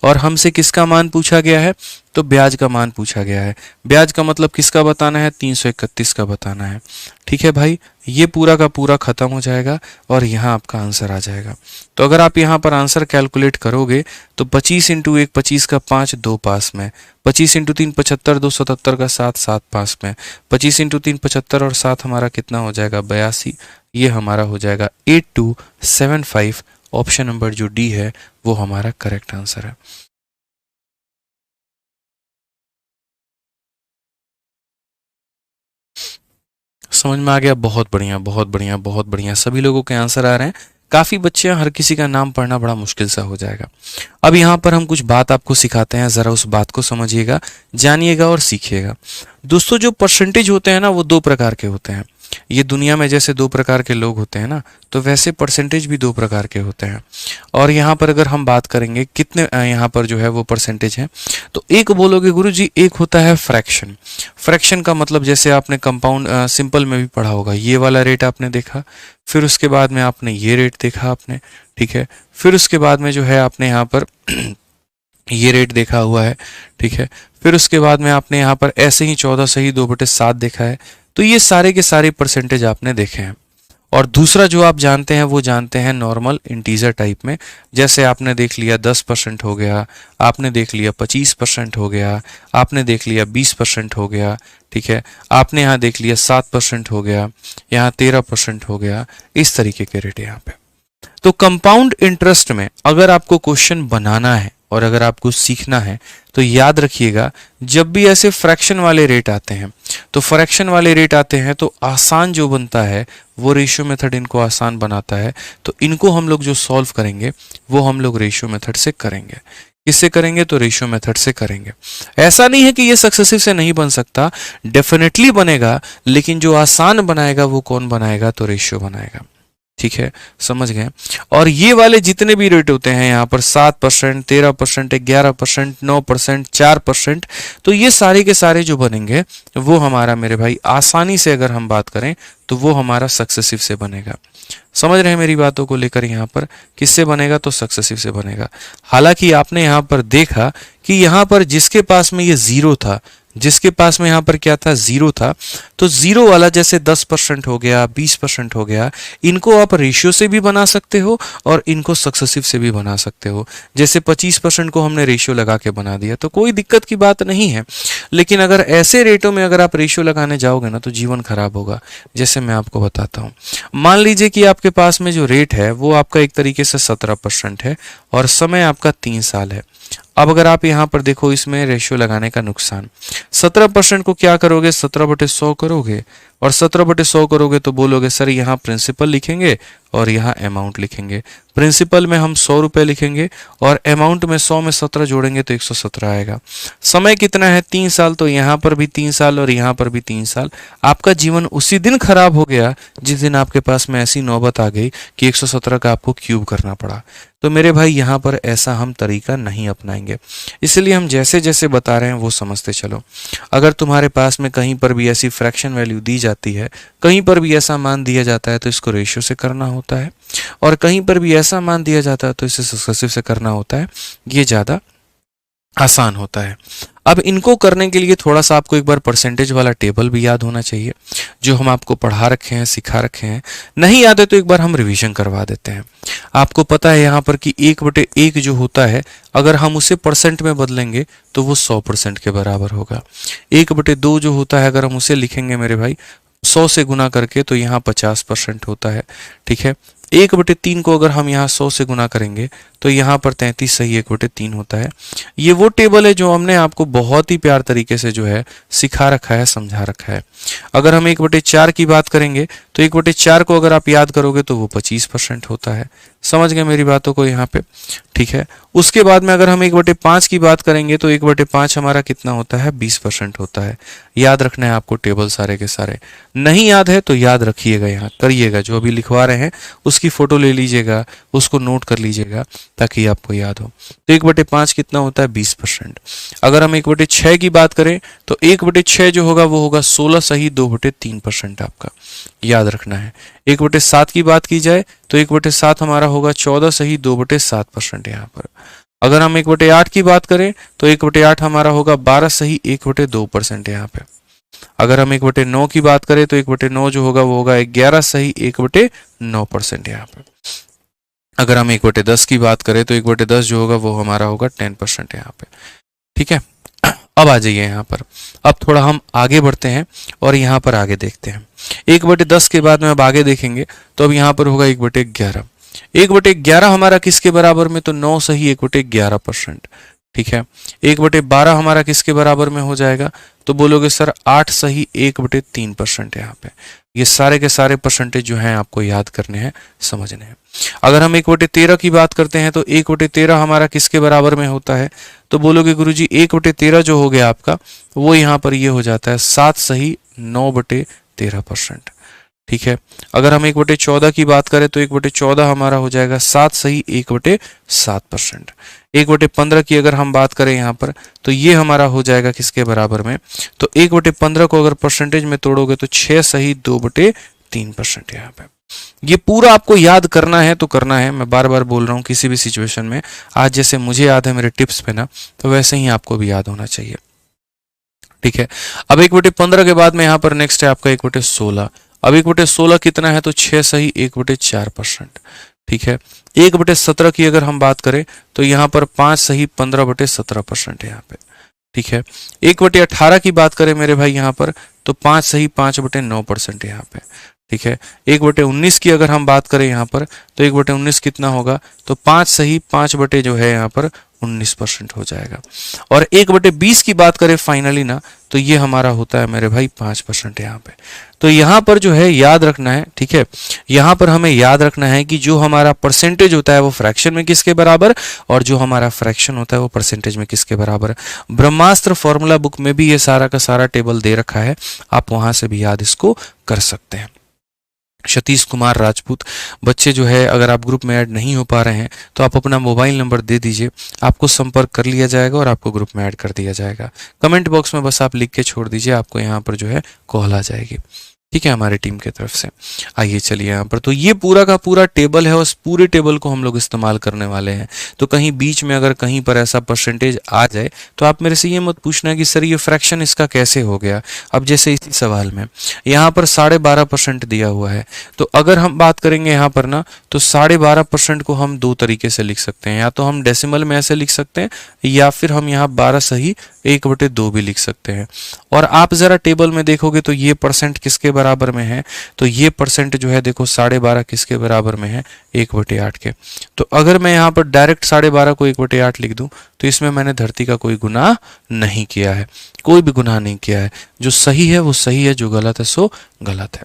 [SPEAKER 1] और हमसे किसका मान पूछा गया है, तो ब्याज का मान पूछा गया है। ब्याज का मतलब किसका बताना है, 331 का बताना है। ठीक है भाई, ये पूरा का पूरा खत्म हो जाएगा और यहाँ आपका आंसर आ जाएगा। तो अगर आप यहाँ पर आंसर कैलकुलेट करोगे तो 25 इंटू 1 25 का 5 2 पास में, 25 इंटू 3 75, 2 77 का 7 7 पास में, 25 इंटू 3 75 और 7 हमारा कितना हो जाएगा 82। ये हमारा हो जाएगा 8275। ऑप्शन नंबर जो डी है वो हमारा करेक्ट आंसर है। समझ में आ गया? बहुत बढ़िया बहुत बढ़िया बहुत बढ़िया, सभी लोगों के आंसर आ रहे हैं। काफी बच्चे हैं, हर किसी का नाम पढ़ना बड़ा मुश्किल सा हो जाएगा। अब यहाँ पर हम कुछ बात आपको सिखाते हैं, जरा उस बात को समझिएगा, जानिएगा और सीखिएगा। दोस्तों जो परसेंटेज होते हैं ना वो दो प्रकार के होते हैं। ये दुनिया में जैसे दो प्रकार के लोग होते हैं ना, तो वैसे परसेंटेज भी दो प्रकार के होते हैं। और यहाँ पर अगर हम बात करेंगे कितने यहाँ पर जो है वो परसेंटेज है, तो एक बोलोगे गुरुजी, एक होता है फ्रैक्शन। फ्रैक्शन का मतलब जैसे आपने कंपाउंड सिंपल में भी पढ़ा होगा, ये वाला रेट आपने देखा, फिर उसके बाद में आपने ये रेट देखा आपने, ठीक है, फिर उसके बाद में जो है आपने यहाँ पर ये रेट देखा हुआ है, ठीक है, फिर उसके बाद में आपने यहाँ पर ऐसे ही 14 सही 2/7 देखा है। तो ये सारे के सारे परसेंटेज आपने देखे हैं। और दूसरा जो आप जानते हैं वो जानते हैं नॉर्मल इंटीजर टाइप में। जैसे आपने देख लिया 10% हो गया, आपने देख लिया 25% हो गया, आपने देख लिया 20% हो गया, ठीक है, आपने यहाँ देख लिया 7% हो गया, यहाँ 13% हो गया, इस तरीके के रेट यहाँ पे। तो कंपाउंड इंटरेस्ट में अगर आपको क्वेश्चन बनाना है और अगर आपको सीखना है तो याद रखिएगा, जब भी ऐसे फ्रैक्शन वाले रेट आते हैं, तो फ्रैक्शन वाले रेट आते हैं तो आसान जो बनता है वो रेशियो मेथड इनको आसान बनाता है। तो इनको हम लोग जो सॉल्व करेंगे वो हम लोग रेशियो मेथड से करेंगे। किससे करेंगे, तो रेशियो मेथड से करेंगे। ऐसा नहीं है कि ये सक्सेसिव से नहीं बन सकता, डेफिनेटली बनेगा, लेकिन जो आसान बनाएगा वो कौन बनाएगा, तो रेशियो बनाएगा। ठीक है, समझ गए? और ये वाले जितने भी रेट होते हैं यहाँ पर 7%, 13%, 11%, 9%, 4%, तो ये सारे के सारे जो बनेंगे वो हमारा मेरे भाई आसानी से अगर हम बात करें तो वो हमारा सक्सेसिव से बनेगा। समझ रहे हैं मेरी बातों को लेकर? यहाँ पर किससे बनेगा, तो सक्सेसिव से बनेगा। हालांकि आपने यहाँ पर देखा कि यहाँ पर जिसके पास में ये जीरो था, जिसके पास में यहाँ पर क्या था, जीरो था, तो जीरो वाला जैसे 10% हो गया, 20% हो गया, इनको आप रेशियो से भी बना सकते हो और इनको सक्सेसिव से भी बना सकते हो। जैसे 25% को हमने रेशियो लगा के बना दिया तो कोई दिक्कत की बात नहीं है। लेकिन अगर ऐसे रेटों में अगर आप रेशियो लगाने जाओगे ना तो जीवन खराब होगा। जैसे मैं आपको बताता हूँ, मान लीजिए कि आपके पास में जो रेट है वो आपका एक तरीके से 17% है और समय आपका 3 साल है। अब अगर आप यहाँ पर देखो, इसमें रेशियो लगाने का नुकसान, 17% को क्या करोगे, 17/100 करोगे, और 17/100 करोगे तो बोलोगे सर यहाँ प्रिंसिपल लिखेंगे और यहाँ अमाउंट लिखेंगे। प्रिंसिपल में हम 100 रुपये लिखेंगे और अमाउंट में 100 में 17 जोड़ेंगे तो 117 आएगा। समय कितना है, 3 साल, तो यहाँ पर भी 3 साल और यहाँ पर भी 3 साल। आपका जीवन उसी दिन खराब हो गया जिस दिन आपके पास में ऐसी नौबत आ गई कि 117 का आपको क्यूब करना पड़ा। तो मेरे भाई यहाँ पर ऐसा हम तरीका नहीं अपनाएंगे, इसलिए हम जैसे जैसे बता रहे हैं वो समझते चलो। अगर तुम्हारे पास में कहीं पर भी ऐसी फ्रैक्शन वैल्यू दी जाती है, कहीं पर भी ऐसा मान दिया जाता है तो इसको रेशियो से करना होता है, और कहीं पर भी ऐसा मान दिया जाता है तो इसे सक्सेसिव से करना होता है। ये ज़्यादा आसान होता है। अब इनको करने के लिए थोड़ा सा आपको एक बार परसेंटेज वाला टेबल भी याद होना चाहिए, जो हम आपको पढ़ा रखे हैं, सिखा रखे हैं। नहीं याद है तो एक बार हम रिवीजन करवा देते हैं। आपको पता है यहाँ पर कि 1/1 जो होता है, अगर हम उसे परसेंट में बदलेंगे तो वो 100% के बराबर होगा। 1/2 जो होता है, अगर हम उसे लिखेंगे मेरे भाई 100 से गुना करके तो यहाँ 50% होता है। ठीक है, 1/3 को अगर हम यहाँ 100 से गुना करेंगे तो यहाँ पर 33 सही 1/3 होता है। ये वो टेबल है जो हमने आपको बहुत ही प्यार तरीके से जो है सिखा रखा है, समझा रखा है। अगर हम 1/4 की बात करेंगे तो 1/4 को अगर आप याद करोगे तो वो 25% होता है। समझ गए मेरी बातों को यहाँ पे? ठीक है, उसके बाद में अगर हम 1/5 की बात करेंगे तो 1/5 हमारा कितना होता है, 20% होता है। याद रखना है आपको टेबल सारे के सारे। नहीं याद है तो याद रखिएगा, यहाँ करिएगा, जो अभी लिखवा रहे हैं उसकी फोटो ले लीजिएगा, उसको नोट कर लीजिएगा ताकि आपको याद हो। तो 1/5 कितना होता है, 20%। अगर हम 1/6 की बात करें तो 1/6 जो होगा वो होगा 16 सही 2/3% आपका, याद रखना है। 1/7 की बात की जाए तो 1/7 हमारा होगा 14 सही 2/7% यहाँ पर। अगर हम 1/8 की बात करें तो 1/8 हमारा होगा 12 सही 1/2% यहाँ पे। अगर हम 1/9 की बात करें तो 1/9 जो होगा वो होगा 11 सही 1/9% यहाँ पे। अगर हम 1/10 की बात करें तो 1/10 जो होगा वो हमारा होगा 10% यहाँ पे। ठीक है, अब आ जाइए यहाँ पर। अब थोड़ा हम आगे बढ़ते हैं और यहाँ पर आगे देखते हैं। 1/10 के बाद में अब आगे देखेंगे तो अब यहाँ पर होगा 1/11। 1/11 हमारा किसके बराबर में, तो 9 सही 1/11%। ठीक है, 1/12 हमारा किसके बराबर में हो जाएगा, तो बोलोगे सर 8 सही 1/3% यहाँ पे। ये सारे के सारे परसेंटेज जो हैं आपको याद करने हैं, समझने हैं। अगर हम 1/13 की बात करते हैं तो 1/13 हमारा किसके बराबर में होता है, तो बोलोगे गुरुजी 1/13 जो हो गया आपका वो यहाँ पर ये हो जाता है 7 सही 9/13%। ठीक है, अगर हम 1/14 की बात करें तो 1/14 हमारा हो जाएगा 7 सही 1/7%। 1/15 की अगर हम बात करें यहाँ पर तो ये हमारा हो जाएगा किसके बराबर में, तो 1/15 को अगर परसेंटेज में तोड़ोगे तो 6 सही 2/3% यहाँ पे। ये पूरा आपको याद करना है तो करना है, मैं बार बार बोल रहा हूँ किसी भी सिचुएशन में। आज जैसे मुझे याद है मेरे टिप्स पे ना, तो वैसे ही आपको भी याद होना चाहिए। ठीक है, अब 1/15 के बाद में यहाँ पर नेक्स्ट है आपका 1/16। अब 1/16 कितना है, तो 6 सही 1/4%। ठीक है, 1/17 की अगर हम बात करें तो यहाँ पर 5 सही 15/17% है यहाँ पे। ठीक है, 1/18 की बात करें मेरे भाई यहाँ पर तो 5 सही 5/9% है यहाँ पे। ठीक है, 1/19 की अगर हम बात करें यहाँ पर तो 1/19 कितना होगा, तो 5 सही 5 बटे जो है यहाँ पर 19% हो जाएगा। और 1/20 की बात करें फाइनली ना, तो ये हमारा होता है मेरे भाई 5% यहाँ पे। तो यहाँ पर जो है याद रखना है, ठीक है, यहाँ पर हमें याद रखना है कि जो हमारा परसेंटेज होता है वो फ्रैक्शन में किसके बराबर, और जो हमारा फ्रैक्शन होता है वो परसेंटेज में किसके बराबर। ब्रह्मास्त्र फॉर्मूला बुक में भी ये सारा का सारा टेबल दे रखा है, आप वहां से भी याद इसको कर सकते हैं। सतीश कुमार राजपूत बच्चे जो है, अगर आप ग्रुप में ऐड नहीं हो पा रहे हैं तो आप अपना मोबाइल नंबर दे दीजिए, आपको संपर्क कर लिया जाएगा और आपको ग्रुप में ऐड कर दिया जाएगा। कमेंट बॉक्स में बस आप लिख के छोड़ दीजिए, आपको यहाँ पर जो है कॉल आ जाएगी। ठीक है, हमारी टीम की तरफ से। आइए चलिए यहाँ पर, तो ये पूरा का पूरा टेबल है, उस पूरे टेबल को हम लोग इस्तेमाल करने वाले हैं। तो कहीं बीच में अगर कहीं पर ऐसा परसेंटेज आ जाए तो आप मेरे से ये मत पूछना कि सर ये फ्रैक्शन इसका कैसे हो गया। अब जैसे इसी सवाल में यहाँ पर 12.5% दिया हुआ है, तो अगर हम बात करेंगे यहाँ पर ना, तो 12.5% को हम दो तरीके से लिख सकते हैं। या तो हम डेसिमल में ऐसे लिख सकते हैं, या फिर हम यहाँ 12 सही 1/2 भी लिख सकते हैं। और आप जरा टेबल में देखोगे तो ये परसेंट किसके बराबर में है, तो ये परसेंट जो है देखो 12.5 किसके बराबर में है, 1/8 के। तो अगर मैं यहाँ पर डायरेक्ट 12.5 को 1/8 लिख दूं तो इसमें मैंने धरती का कोई गुनाह नहीं किया है, कोई भी गुनाह नहीं किया है। जो सही है वो सही है, जो गलत है सो गलत है।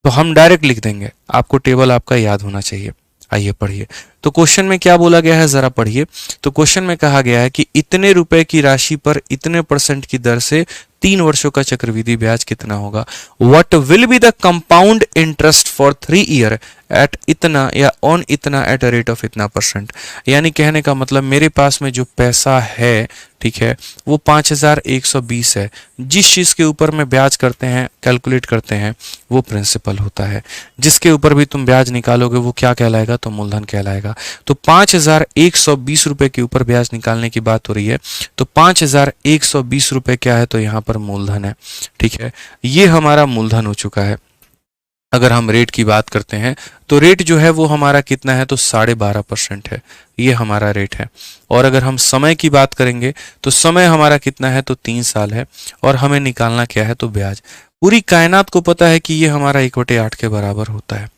[SPEAKER 1] तो हम डायरेक्ट लिख देंगे, आपको टेबल आपका याद होना चाहिए। आइए पढ़िए, तो क्वेश्चन में क्या बोला गया है जरा पढ़िए। तो क्वेश्चन में कहा गया है कि इतने रुपए की राशि पर इतने % की दर से 3 वर्षों का चक्रवृद्धि ब्याज कितना होगा। What will be the compound interest for 3 year at इतना या ऑन इतना एट अ रेट ऑफ इतना %। यानी कहने का मतलब मेरे पास में जो पैसा है, ठीक है, वो 5120 है। जिस चीज के ऊपर में ब्याज करते हैं, कैलकुलेट करते हैं, वो प्रिंसिपल होता है। जिसके ऊपर भी तुम ब्याज निकालोगे वो क्या कहलाएगा, तो मूलधन कहलाएगा। तो 5120 रुपए के ऊपर ब्याज निकालने की बात हो रही है, तो 5120 रुपए क्या है, तो यहाँ पर मूलधन है। ठीक है, ये हमारा मूलधन हो चुका है। अगर हम रेट की बात करते हैं तो रेट जो है वो हमारा कितना है, तो 12.5% है, ये हमारा रेट है। और अगर हम समय की बात करेंगे तो समय हमारा कितना है, तो 3 साल है। और हमें निकालना क्या है, तो ब्याज। पूरी कायनात को पता है कि ये हमारा 1/8 के बराबर होता है।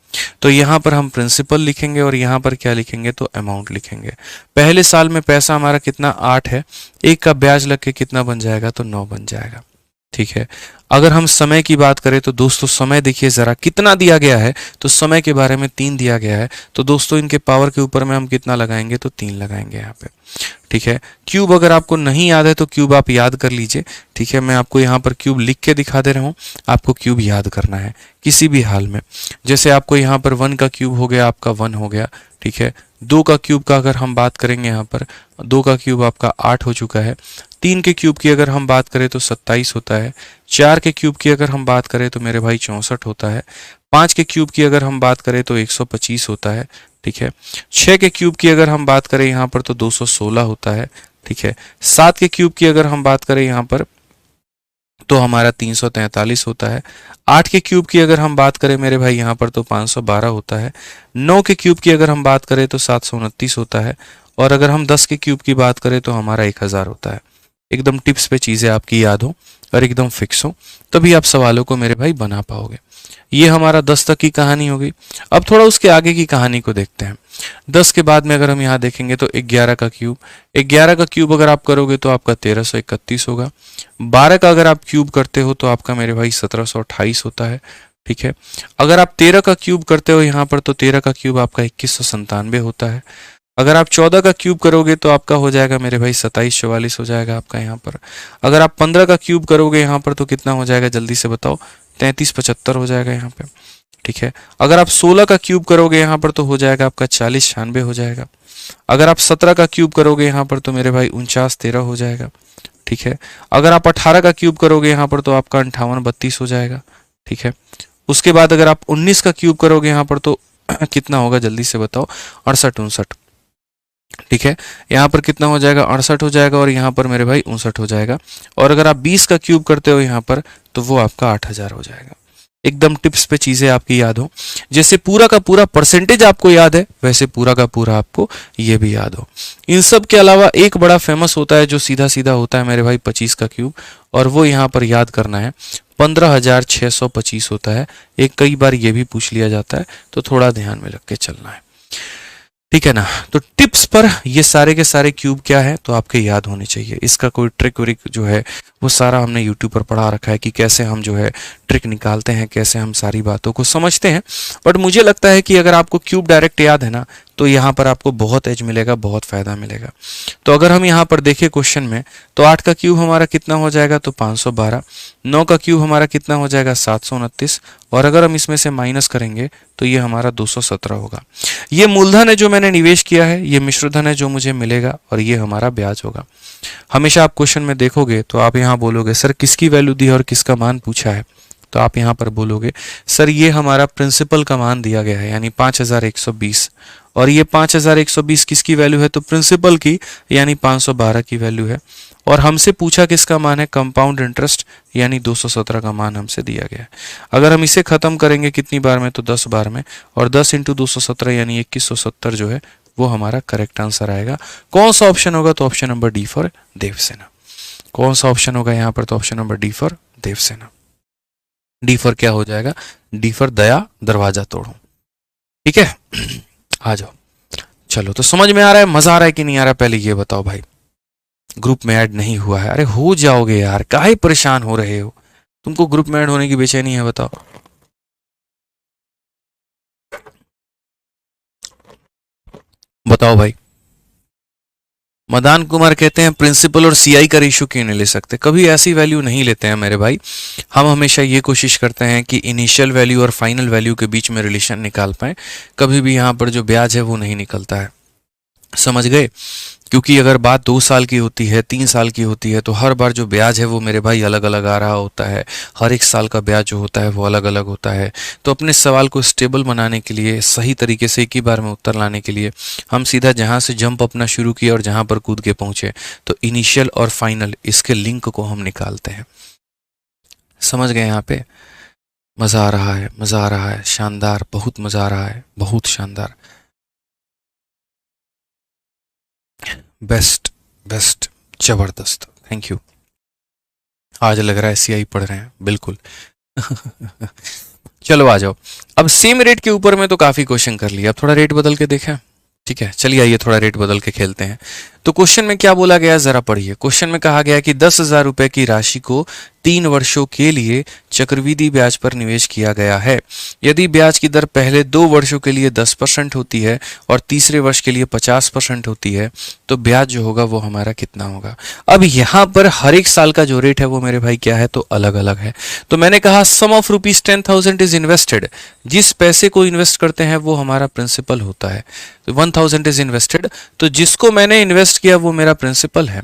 [SPEAKER 1] तो यहाँ पर हम प्रिंसिपल लिखेंगे और यहाँ पर क्या लिखेंगे, तो अमाउंट लिखेंगे। पहले साल में पैसा हमारा कितना 8 है, 1 का ब्याज लग के कितना बन जाएगा, तो 9 बन जाएगा। ठीक है, अगर हम समय की बात करें तो दोस्तों समय देखिए जरा कितना दिया गया है, तो समय के बारे में 3 दिया गया है। तो दोस्तों इनके पावर के ऊपर में हम कितना लगाएंगे, तो 3 लगाएंगे यहाँ पे। ठीक है, क्यूब अगर आपको नहीं याद है तो क्यूब आप याद कर लीजिए। ठीक है, मैं आपको यहाँ पर क्यूब लिख के दिखा दे रहा हूँ, आपको क्यूब याद करना है किसी भी हाल में। जैसे आपको यहाँ पर 1 का क्यूब हो गया, आपका 1 हो गया। ठीक है, 2 का क्यूब का अगर हम बात करेंगे, यहाँ पर 2 का क्यूब आपका 8 हो चुका है। 3 के क्यूब की अगर हम बात करें तो 27 होता है। 4 के क्यूब की अगर हम बात करें तो मेरे भाई 64 होता है। 5 के क्यूब की अगर हम बात करें तो 125 होता है। ठीक है। 6 के क्यूब की अगर हम बात करें यहाँ पर तो 216 होता है, ठीक है। 7 के क्यूब की अगर हम बात करें यहाँ पर तो हमारा 343 होता है। 8 के क्यूब की अगर हम बात करें मेरे भाई यहाँ पर तो 512 होता है। 9 के क्यूब की अगर हम बात करें तो 729 होता है। और अगर हम 10 के क्यूब की बात करें तो हमारा 1000 होता है। एकदम टिप्स पे चीज़ें आपकी याद हो और एकदम फिक्स हो, तभी आप सवालों को मेरे भाई बना पाओगे। ये हमारा 10 तक की कहानी हो गई। अब थोड़ा उसके आगे की कहानी को देखते हैं। 10 के बाद में अगर हम यहाँ देखेंगे तो 11 का क्यूब, 11 का क्यूब अगर आप करोगे तो आपका 1331 होगा। 12 का अगर आप क्यूब करते हो तो आपका मेरे भाई 1728 होता है, ठीक है। अगर आप 13 का क्यूब करते हो यहाँ पर तो 13 का क्यूब आपका 2197 होता है। अगर आप 14 का क्यूब करोगे तो आपका हो जाएगा मेरे भाई 2744 हो जाएगा आपका यहाँ पर। अगर आप 15 का क्यूब करोगे यहाँ पर तो कितना हो जाएगा जल्दी से बताओ, 3375 हो जाएगा यहाँ पे, ठीक है। अगर आप 16 का क्यूब करोगे यहाँ पर तो हो जाएगा आपका 4096 हो जाएगा। अगर आप 17 का क्यूब करोगे यहाँ पर तो मेरे भाई 4913 हो जाएगा, ठीक है। अगर आप 18 का क्यूब करोगे यहाँ पर तो आपका 5832 हो जाएगा, ठीक है। उसके बाद अगर आप 19 का क्यूब करोगे यहाँ पर तो कितना होगा जल्दी से बताओ, 68 ठीक है। यहाँ पर कितना हो जाएगा, 68 हो जाएगा और यहाँ पर मेरे भाई 59 हो जाएगा। और अगर आप 20 का क्यूब करते हो यहाँ पर तो वो आपका 8000 हो जाएगा। एकदम टिप्स पे चीजें आपकी याद हो, जैसे पूरा का पूरा परसेंटेज आपको याद है वैसे पूरा का पूरा आपको ये भी याद हो। इन सब के अलावा एक बड़ा फेमस होता है जो सीधा सीधा होता है मेरे भाई 25 का क्यूब, और वो यहाँ पर याद करना है 15625 होता है। एक कई बार ये भी पूछ लिया जाता है, तो थोड़ा ध्यान में रख के चलना है, ठीक है ना। तो टिप्स पर ये सारे के सारे क्यूब क्या है तो आपके याद होने चाहिए। इसका कोई ट्रिक व्रिक जो है वो सारा हमने यूट्यूब पर पढ़ा रखा है कि कैसे हम जो है ट्रिक निकालते हैं, कैसे हम सारी बातों को समझते हैं। बट मुझे लगता है कि अगर आपको क्यूब डायरेक्ट याद है ना तो यहाँ पर आपको बहुत एज मिलेगा, बहुत फायदा मिलेगा। तो अगर हम यहाँ पर देखें क्वेश्चन में तो 8 का क्यूब हमारा कितना हो जाएगा तो 512, 9 का क्यूब हमारा कितना हो जाएगा 729, और अगर हम इसमें से माइनस करेंगे तो ये हमारा 217 होगा। ये मूलधन है जो मैंने निवेश किया है, ये मिश्रधन है जो मुझे मिलेगा, और ये हमारा ब्याज होगा। हमेशा आप क्वेश्चन में देखोगे तो आप यहाँ बोलोगे सर किसकी वैल्यू दी है और किसका मान पूछा है, तो आप यहाँ पर बोलोगे सर ये हमारा प्रिंसिपल का मान दिया गया है यानी 5120, और ये 5120 किसकी वैल्यू है तो प्रिंसिपल की यानी 512 की वैल्यू है, और हमसे पूछा किसका मान है कंपाउंड इंटरेस्ट यानी 217 का मान हमसे दिया गया है। अगर हम इसे खत्म करेंगे कितनी बार में तो 10 बार में, और 10 इंटू 217 यानी 2170 जो है वो हमारा करेक्ट आंसर आएगा। कौन सा ऑप्शन होगा तो option number D for Devasena. कौन सा ऑप्शन होगा यहाँ पर तो option number D for Devasena. D for क्या हो जाएगा, डी फॉर दया दरवाजा तोड़ो, ठीक है। आ जाओ, चलो तो समझ में आ रहा है, मजा आ रहा है कि नहीं आ रहा है पहले ये बताओ भाई। ग्रुप में ऐड नहीं हुआ है, अरे हो जाओगे यार, काहे परेशान हो रहे हो, तुमको ग्रुप में ऐड होने की बेचैनी है बताओ। बताओ भाई। मदान कुमार कहते हैं प्रिंसिपल और सीआई का रेशियो क्यों नहीं ले सकते, कभी ऐसी वैल्यू नहीं लेते हैं मेरे भाई। हम हमेशा ये कोशिश करते हैं कि इनिशियल वैल्यू और फाइनल वैल्यू के बीच में रिलेशन निकाल पाएं। कभी भी यहाँ पर जो ब्याज है वो नहीं निकलता है, समझ गए। क्योंकि अगर बात 2 साल की होती है 3 साल की होती है तो हर बार जो ब्याज है वो मेरे भाई अलग अलग आ रहा होता है, हर एक साल का ब्याज जो होता है वो अलग अलग होता है। तो अपने सवाल को स्टेबल बनाने के लिए, सही तरीके से एक ही बार में उत्तर लाने के लिए हम सीधा जहाँ से जंप अपना शुरू किया और जहाँ पर कूद के पहुँचे तो इनिशियल और फाइनल इसके लिंक को हम निकालते हैं। समझ गए यहाँ पे। मज़ा आ रहा है, मज़ा आ रहा है, शानदार, बहुत मज़ा आ रहा है, बहुत शानदार, बेस्ट बेस्ट, जबरदस्त, थैंक यू। आज लग रहा है सीआई पढ़ रहे हैं बिल्कुल। चलो आ जाओ। अब सेम रेट के ऊपर में तो काफी क्वेश्चन कर लिया, अब थोड़ा रेट बदल के देखें, ठीक है। चलिए आइए थोड़ा रेट बदल के खेलते हैं। तो क्वेश्चन में क्या बोला गया जरा पढ़िए। क्वेश्चन में कहा गया कि 10,000 रुपए की राशि को 3 वर्षों के लिए चक्रवृद्धि ब्याज पर निवेश किया गया है। यदि ब्याज की दर पहले 2 वर्षों के लिए 10% होती है और तीसरे वर्ष के लिए 50% होती है तो ब्याज जो होगा वो हमारा कितना होगा। अब यहाँ पर हर एक साल का जो रेट है वो मेरे भाई क्या है तो अलग अलग है। तो मैंने कहा सम ऑफ रुपीज 10,000 इज इन्वेस्टेड, जिस पैसे को इन्वेस्ट करते हैं वो हमारा प्रिंसिपल होता है। तो 1,000 इज इन्वेस्टेड, तो जिसको मैंने इन्वेस्ट किया वो मेरा प्रिंसिपल है।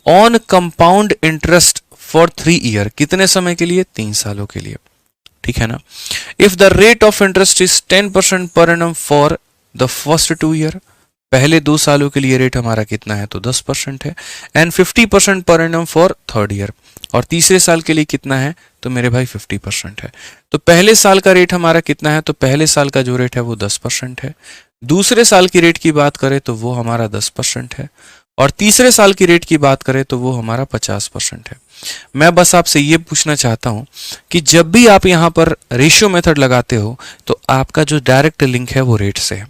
[SPEAKER 1] On compound interest for 3 year, कितने समय के लिए 3 सालों के लिए, ठीक है ना। If the rate of interest is 10% per annum for the first 2 year, पहले 2 सालों के लिए रेट हमारा कितना है तो 10% है, and 50% per annum for third year, और तीसरे साल के लिए कितना है तो मेरे भाई 50% है। तो पहले साल का रेट हमारा कितना है तो पहले साल का जो रेट है वो 10% है, दूसरे साल की रेट की बात करें तो वो हमारा 10% है, और तीसरे साल की रेट की बात करें तो वो हमारा 50% है। मैं बस आपसे ये पूछना चाहता हूं कि जब भी आप यहां पर रेशियो मेथड लगाते हो तो आपका जो डायरेक्ट लिंक है वो रेट से है।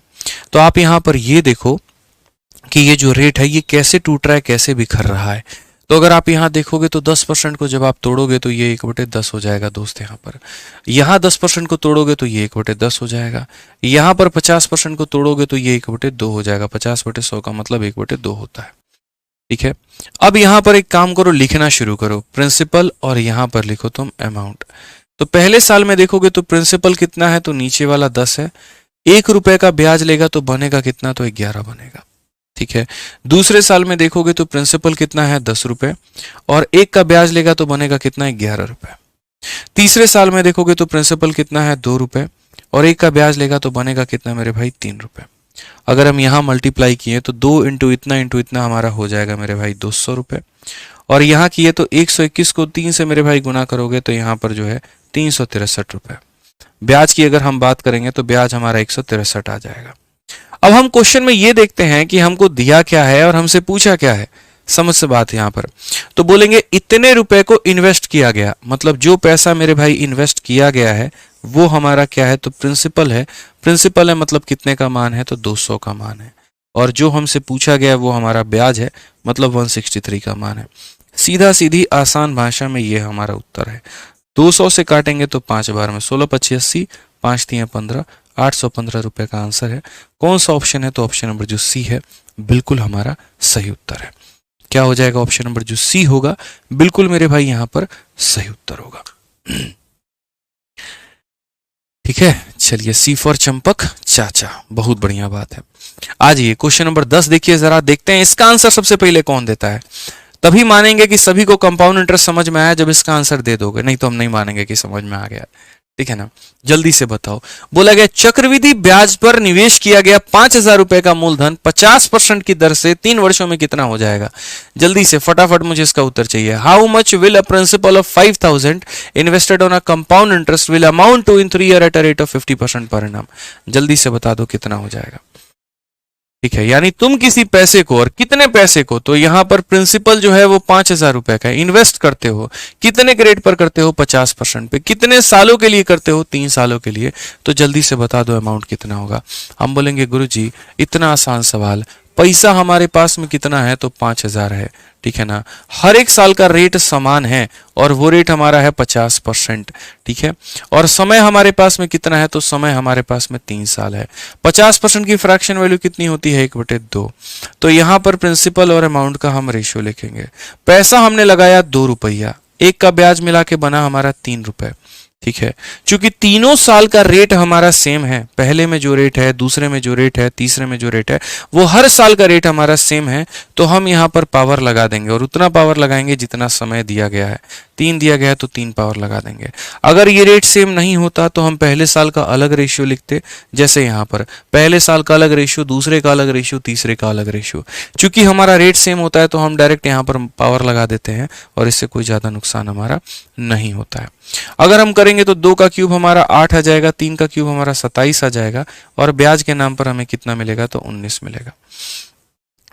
[SPEAKER 1] तो आप यहां पर ये देखो कि ये जो रेट है ये कैसे टूट रहा है, कैसे बिखर रहा है। तो अगर आप यहाँ देखोगे तो 10% को जब आप तोड़ोगे तो ये 1/10 हो जाएगा दोस्त। यहाँ पर यहाँ 10% को तोड़ोगे तो ये 1/10 हो जाएगा। यहाँ पर 50% को तोड़ोगे तो ये 1/2 हो जाएगा। 50/100 का मतलब 1/2 होता है। ठीक है, अब यहाँ पर एक काम करो, लिखना शुरू करो प्रिंसिपल, और यहाँ पर लिखो तुम अमाउंट। तो पहले साल में देखोगे तो प्रिंसिपल कितना है तो नीचे वाला 10 है, 1 रुपए का ब्याज लेगा तो बनेगा कितना तो 11 बनेगा। ठीक है, दूसरे साल में देखोगे तो प्रिंसिपल कितना है 10 रुपए, और 1 का ब्याज लेगा तो बनेगा कितना 11 रुपए। तीसरे साल में देखोगे तो प्रिंसिपल कितना है 2 रुपए, और 1 का ब्याज लेगा तो बनेगा कितना मेरे भाई 3 रुपए। अगर हम यहाँ मल्टीप्लाई किए तो 2 इंटू इतना हमारा हो जाएगा मेरे भाई 200 रुपए, और यहाँ किए तो 121 को 3 से मेरे भाई गुना करोगे तो यहाँ पर जो है 363 रुपए। ब्याज की अगर हम बात करेंगे तो ब्याज हमारा 163 आ जाएगा। अब हम क्वेश्चन में ये देखते हैं कि हमको दिया क्या है और हमसे पूछा क्या है। समझ से बात यहाँ पर तो बोलेंगे इतने रुपए को इन्वेस्ट किया गया, मतलब जो पैसा मेरे भाई इन्वेस्ट किया गया है वो हमारा क्या है तो प्रिंसिपल है। प्रिंसिपल है मतलब कितने का मान है तो 200 का मान है, और जो हमसे पूछा गया वो हमारा ब्याज है मतलब 163 का मान है। सीधा सीधी आसान भाषा में ये हमारा उत्तर है। 200 से काटेंगे तो 5 बार में 16 25 80, 5 3 15, 815 रुपए का आंसर है। कौन सा ऑप्शन है तो ऑप्शन नंबर जो सी है बिल्कुल हमारा सही उत्तर है। क्या हो जाएगा ऑप्शन नंबर जो सी होगा बिल्कुल मेरे भाई यहां पर सही उत्तर होगा। ठीक है, चलिए सी फॉर चंपक चाचा, बहुत बढ़िया बात है। आज ये क्वेश्चन नंबर 10 देखिए जरा, देखते हैं इसका आंसर सबसे पहले कौन देता है। तभी मानेंगे कि सभी को कंपाउंड इंटरेस्ट समझ में आया जब इसका आंसर दे दोगे, नहीं तो हम नहीं मानेंगे कि समझ में आ गया। ठीक है ना, जल्दी से बताओ। बोला गया चक्रवृद्धि ब्याज पर निवेश किया गया 5000 रुपए का मूलधन 50% की दर से 3 वर्षों में कितना हो जाएगा। जल्दी से फटाफट मुझे इसका उत्तर चाहिए। How much will a principal of 5000 invested on a compound interest will amount to in 3 year at a rate of 50% per annum. जल्दी से बता दो कितना हो जाएगा। ठीक है, यानी तुम किसी पैसे को, और कितने पैसे को, तो यहां पर प्रिंसिपल जो है वो 5000 रुपए का इन्वेस्ट करते हो, कितने के रेट पर करते हो 50% पे, कितने सालों के लिए करते हो 3 सालों के लिए, तो जल्दी से बता दो अमाउंट कितना होगा। हम बोलेंगे गुरुजी इतना आसान सवाल, पैसा हमारे पास में कितना है तो 5000 है। ठीक है ना, हर एक साल का रेट समान है और वो रेट हमारा है 50%। ठीक है, और समय हमारे पास में कितना है तो समय हमारे पास में 3 साल है। 50% की फ्रैक्शन वैल्यू कितनी होती है 1/2। तो यहां पर प्रिंसिपल और अमाउंट का हम रेशियो लिखेंगे। पैसा हमने लगाया 2 रुपया, 1 का ब्याज मिला के बना हमारा 3 रुपए। ठीक है, चूंकि तीनों साल का रेट हमारा सेम है, पहले में जो रेट है, दूसरे में जो रेट है, तीसरे में जो रेट है, वो हर साल का रेट हमारा सेम है, तो हम यहाँ पर पावर लगा देंगे और उतना पावर लगाएंगे जितना समय दिया गया है। 3 दिया गया है तो 3 पावर लगा देंगे। अगर ये रेट सेम नहीं होता तो हम पहले साल का अलग रेशियो लिखते, जैसे यहाँ पर पहले साल का अलग रेशियो, दूसरे का अलग रेशियो, तीसरे का अलग रेशियो। चूंकि हमारा रेट सेम होता है तो हम डायरेक्ट यहाँ पर पावर लगा देते हैं और इससे कोई ज्यादा नुकसान हमारा नहीं होता है। अगर हम करेंगे तो 2 का क्यूब हमारा 8 आ जाएगा, 3 का क्यूब हमारा 27 आ जाएगा, और ब्याज के नाम पर हमें कितना मिलेगा तो 19 मिलेगा।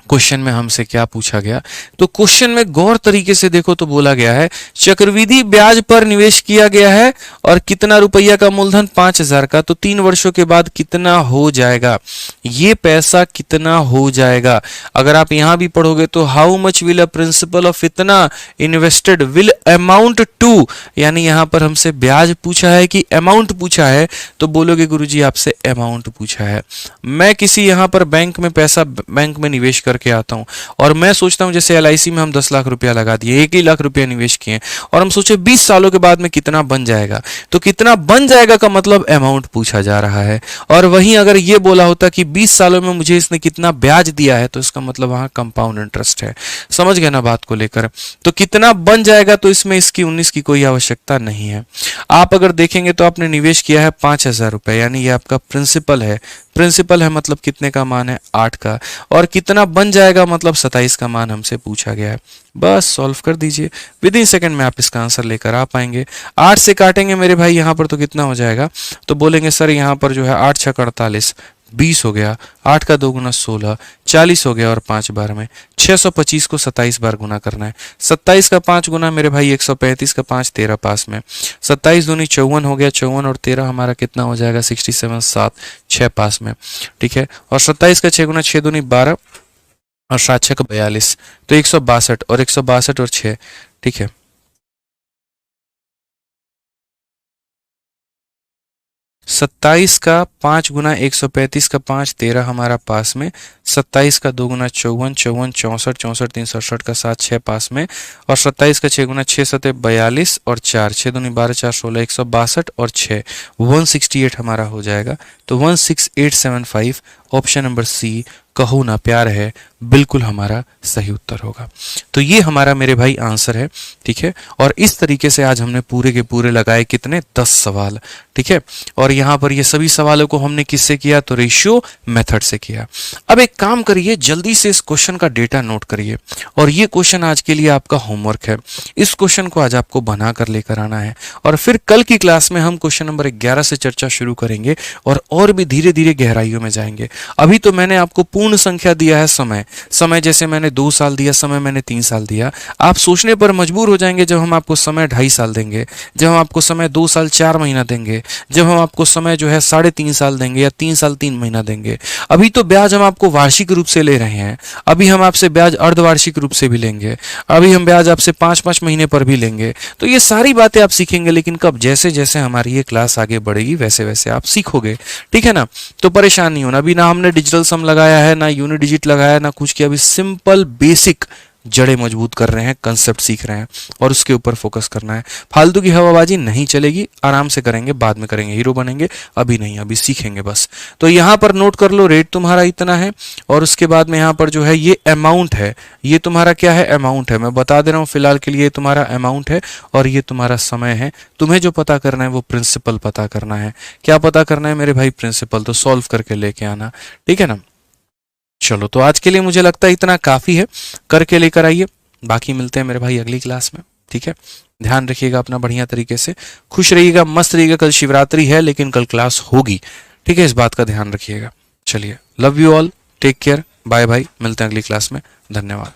[SPEAKER 1] क्वेश्चन में हमसे क्या पूछा गया, तो क्वेश्चन में गौर तरीके से देखो तो बोला गया है चक्रवृद्धि ब्याज पर निवेश किया गया है और कितना रुपया का मूलधन 5000 का, तो 3 वर्षों के बाद कितना हो जाएगा, ये पैसा कितना हो जाएगा। अगर आप यहां भी पढ़ोगे तो how much will a principal of इतना इन्वेस्टेड विल अमाउंट टू, यानी यहां पर हमसे ब्याज पूछा है कि अमाउंट पूछा है, तो बोलोगे गुरुजी आपसे अमाउंट पूछा है। मैं किसी यहां पर बैंक में पैसा, बैंक में निवेश करके करके आता हूँ और मैं सोचता हूँ जैसे LIC में हम 10 लाख रुपया लगा दिए, 1 ही लाख रुपया निवेश किए और हम सोचे 20 सालों के बाद में कितना बन जाएगा, तो कितना बन जाएगा का मतलब अमाउंट पूछा जा रहा है। और वहीं अगर ये बोला होता कि 20 सालों में मुझे इसने कितना ब्याज दिया है, तो इसका मतलब वहां कंपाउंड इंटरेस्ट है। समझ गए ना बात को लेकर? तो कितना बन जाएगा, तो इसमें इसकी 19 की कोई आवश्यकता नहीं है। आप अगर देखेंगे तो आपने निवेश किया है 5,000 रुपए, यानी ये आपका प्रिंसिपल है। प्रिंसिपल है मतलब कितने का मान है, 8 का, और कितना बन जाएगा मतलब 27 का मान हमसे पूछा गया है। बस सॉल्व कर दीजिए, विद इन सेकंड में आप इसका आंसर लेकर आ पाएंगे। 8 से काटेंगे मेरे भाई यहाँ पर तो कितना हो जाएगा, तो बोलेंगे सर यहाँ पर जो है 8 छक 48, 20 हो गया, 8 का 2 गुना 16, 40 हो गया, और 5 बार में 625 को 27 बार गुना करना है। 27 का 5 गुना मेरे भाई 135 का 5, 13 पास में, 27 दूनी 54 हो गया, 54 और 13 हमारा कितना हो जाएगा 67, 7 6 पास में, ठीक है। और 27 का 6 गुना 6 दूनी 12 और 7 6 का 42, तो 162 और 162 और 6, ठीक है। 27 का 5 गुना 135 का 5, 13 हमारा पास में, 27 का 2 गुना 54, 54 64, 64 3 67 का 7 6 पास में, और 27 का 6 गुना 6 7 42 और 4 6 दूनी 12 4 16, 162 और 6 168 हमारा हो जाएगा। तो 16875 ऑप्शन नंबर सी, कहो ना प्यार है, बिल्कुल हमारा सही उत्तर होगा। तो ये हमारा मेरे भाई आंसर है, ठीक है। और इस तरीके से आज हमने पूरे के पूरे लगाए कितने, 10 सवाल, ठीक है। और यहाँ पर ये सभी सवालों को हमने किससे किया, तो रेशियो मेथड से किया। अब एक काम करिए, जल्दी से इस क्वेश्चन का डेटा नोट करिए, और ये क्वेश्चन आज के लिए आपका होमवर्क है। इस क्वेश्चन को आज आपको बनाकर लेकर आना है, और फिर कल की क्लास में हम क्वेश्चन नंबर 11 से चर्चा शुरू करेंगे और भी धीरे धीरे गहराइयों में जाएंगे। अभी तो मैंने आपको पूर्ण संख्या दिया है, समय जैसे मैंने 2 साल दिया, समय मैंने 3 साल दिया। आप सोचने पर मजबूर हो जाएंगे जब हम आपको समय 2.5 साल देंगे, जब हम आपको समय 2 साल 4 महीना देंगे, जब हम आपको समय जो है 3.5 साल देंगे या 3 साल 3 महीना देंगे। अभी तो ब्याज हम आपको वार्षिक रूप से ले रहे हैं, अभी हम आपसे ब्याज अर्धवार्षिक रूप से भी लेंगे, अभी हम ब्याज आपसे 5-5 महीने पर भी लेंगे। तो ये सारी बातें आप सीखेंगे, लेकिन कब, जैसे जैसे हमारी ये क्लास आगे बढ़ेगी वैसे वैसे आप सीखोगे, ठीक है ना। तो परेशान नहीं होना। अभी ना हमने डिजिटल सम लगाया है, ना यूनिट डिजिट लगाया है, ना कुछ किया। अभी सिंपल बेसिक जड़ें मजबूत कर रहे हैं, कंसेप्ट सीख रहे हैं, और उसके ऊपर फोकस करना है। फालतू की हवाबाजी नहीं चलेगी, आराम से करेंगे, बाद में करेंगे, हीरो बनेंगे, अभी नहीं, अभी सीखेंगे बस। तो यहाँ पर नोट कर लो, रेट तुम्हारा इतना है, और उसके बाद में यहाँ पर जो है ये अमाउंट है, ये तुम्हारा क्या है, अमाउंट है। मैं बता दे रहा हूँ फिलहाल के लिए तुम्हारा अमाउंट है, और ये तुम्हारा समय है। तुम्हें जो पता करना है वो प्रिंसिपल पता करना है। क्या पता करना है मेरे भाई, प्रिंसिपल। तो सॉल्व करके लेके आना, ठीक है ना। चलो, तो आज के लिए मुझे लगता है इतना काफी है, करके लेकर आइए। बाकी मिलते हैं मेरे भाई अगली क्लास में, ठीक है। ध्यान रखिएगा अपना बढ़िया तरीके से, खुश रहिएगा, मस्त रहिएगा। कल शिवरात्रि है लेकिन कल क्लास होगी, ठीक है, इस बात का ध्यान रखिएगा। चलिए, love you all, take care, bye bye, मिलते हैं अगली क्लास में। धन्यवाद।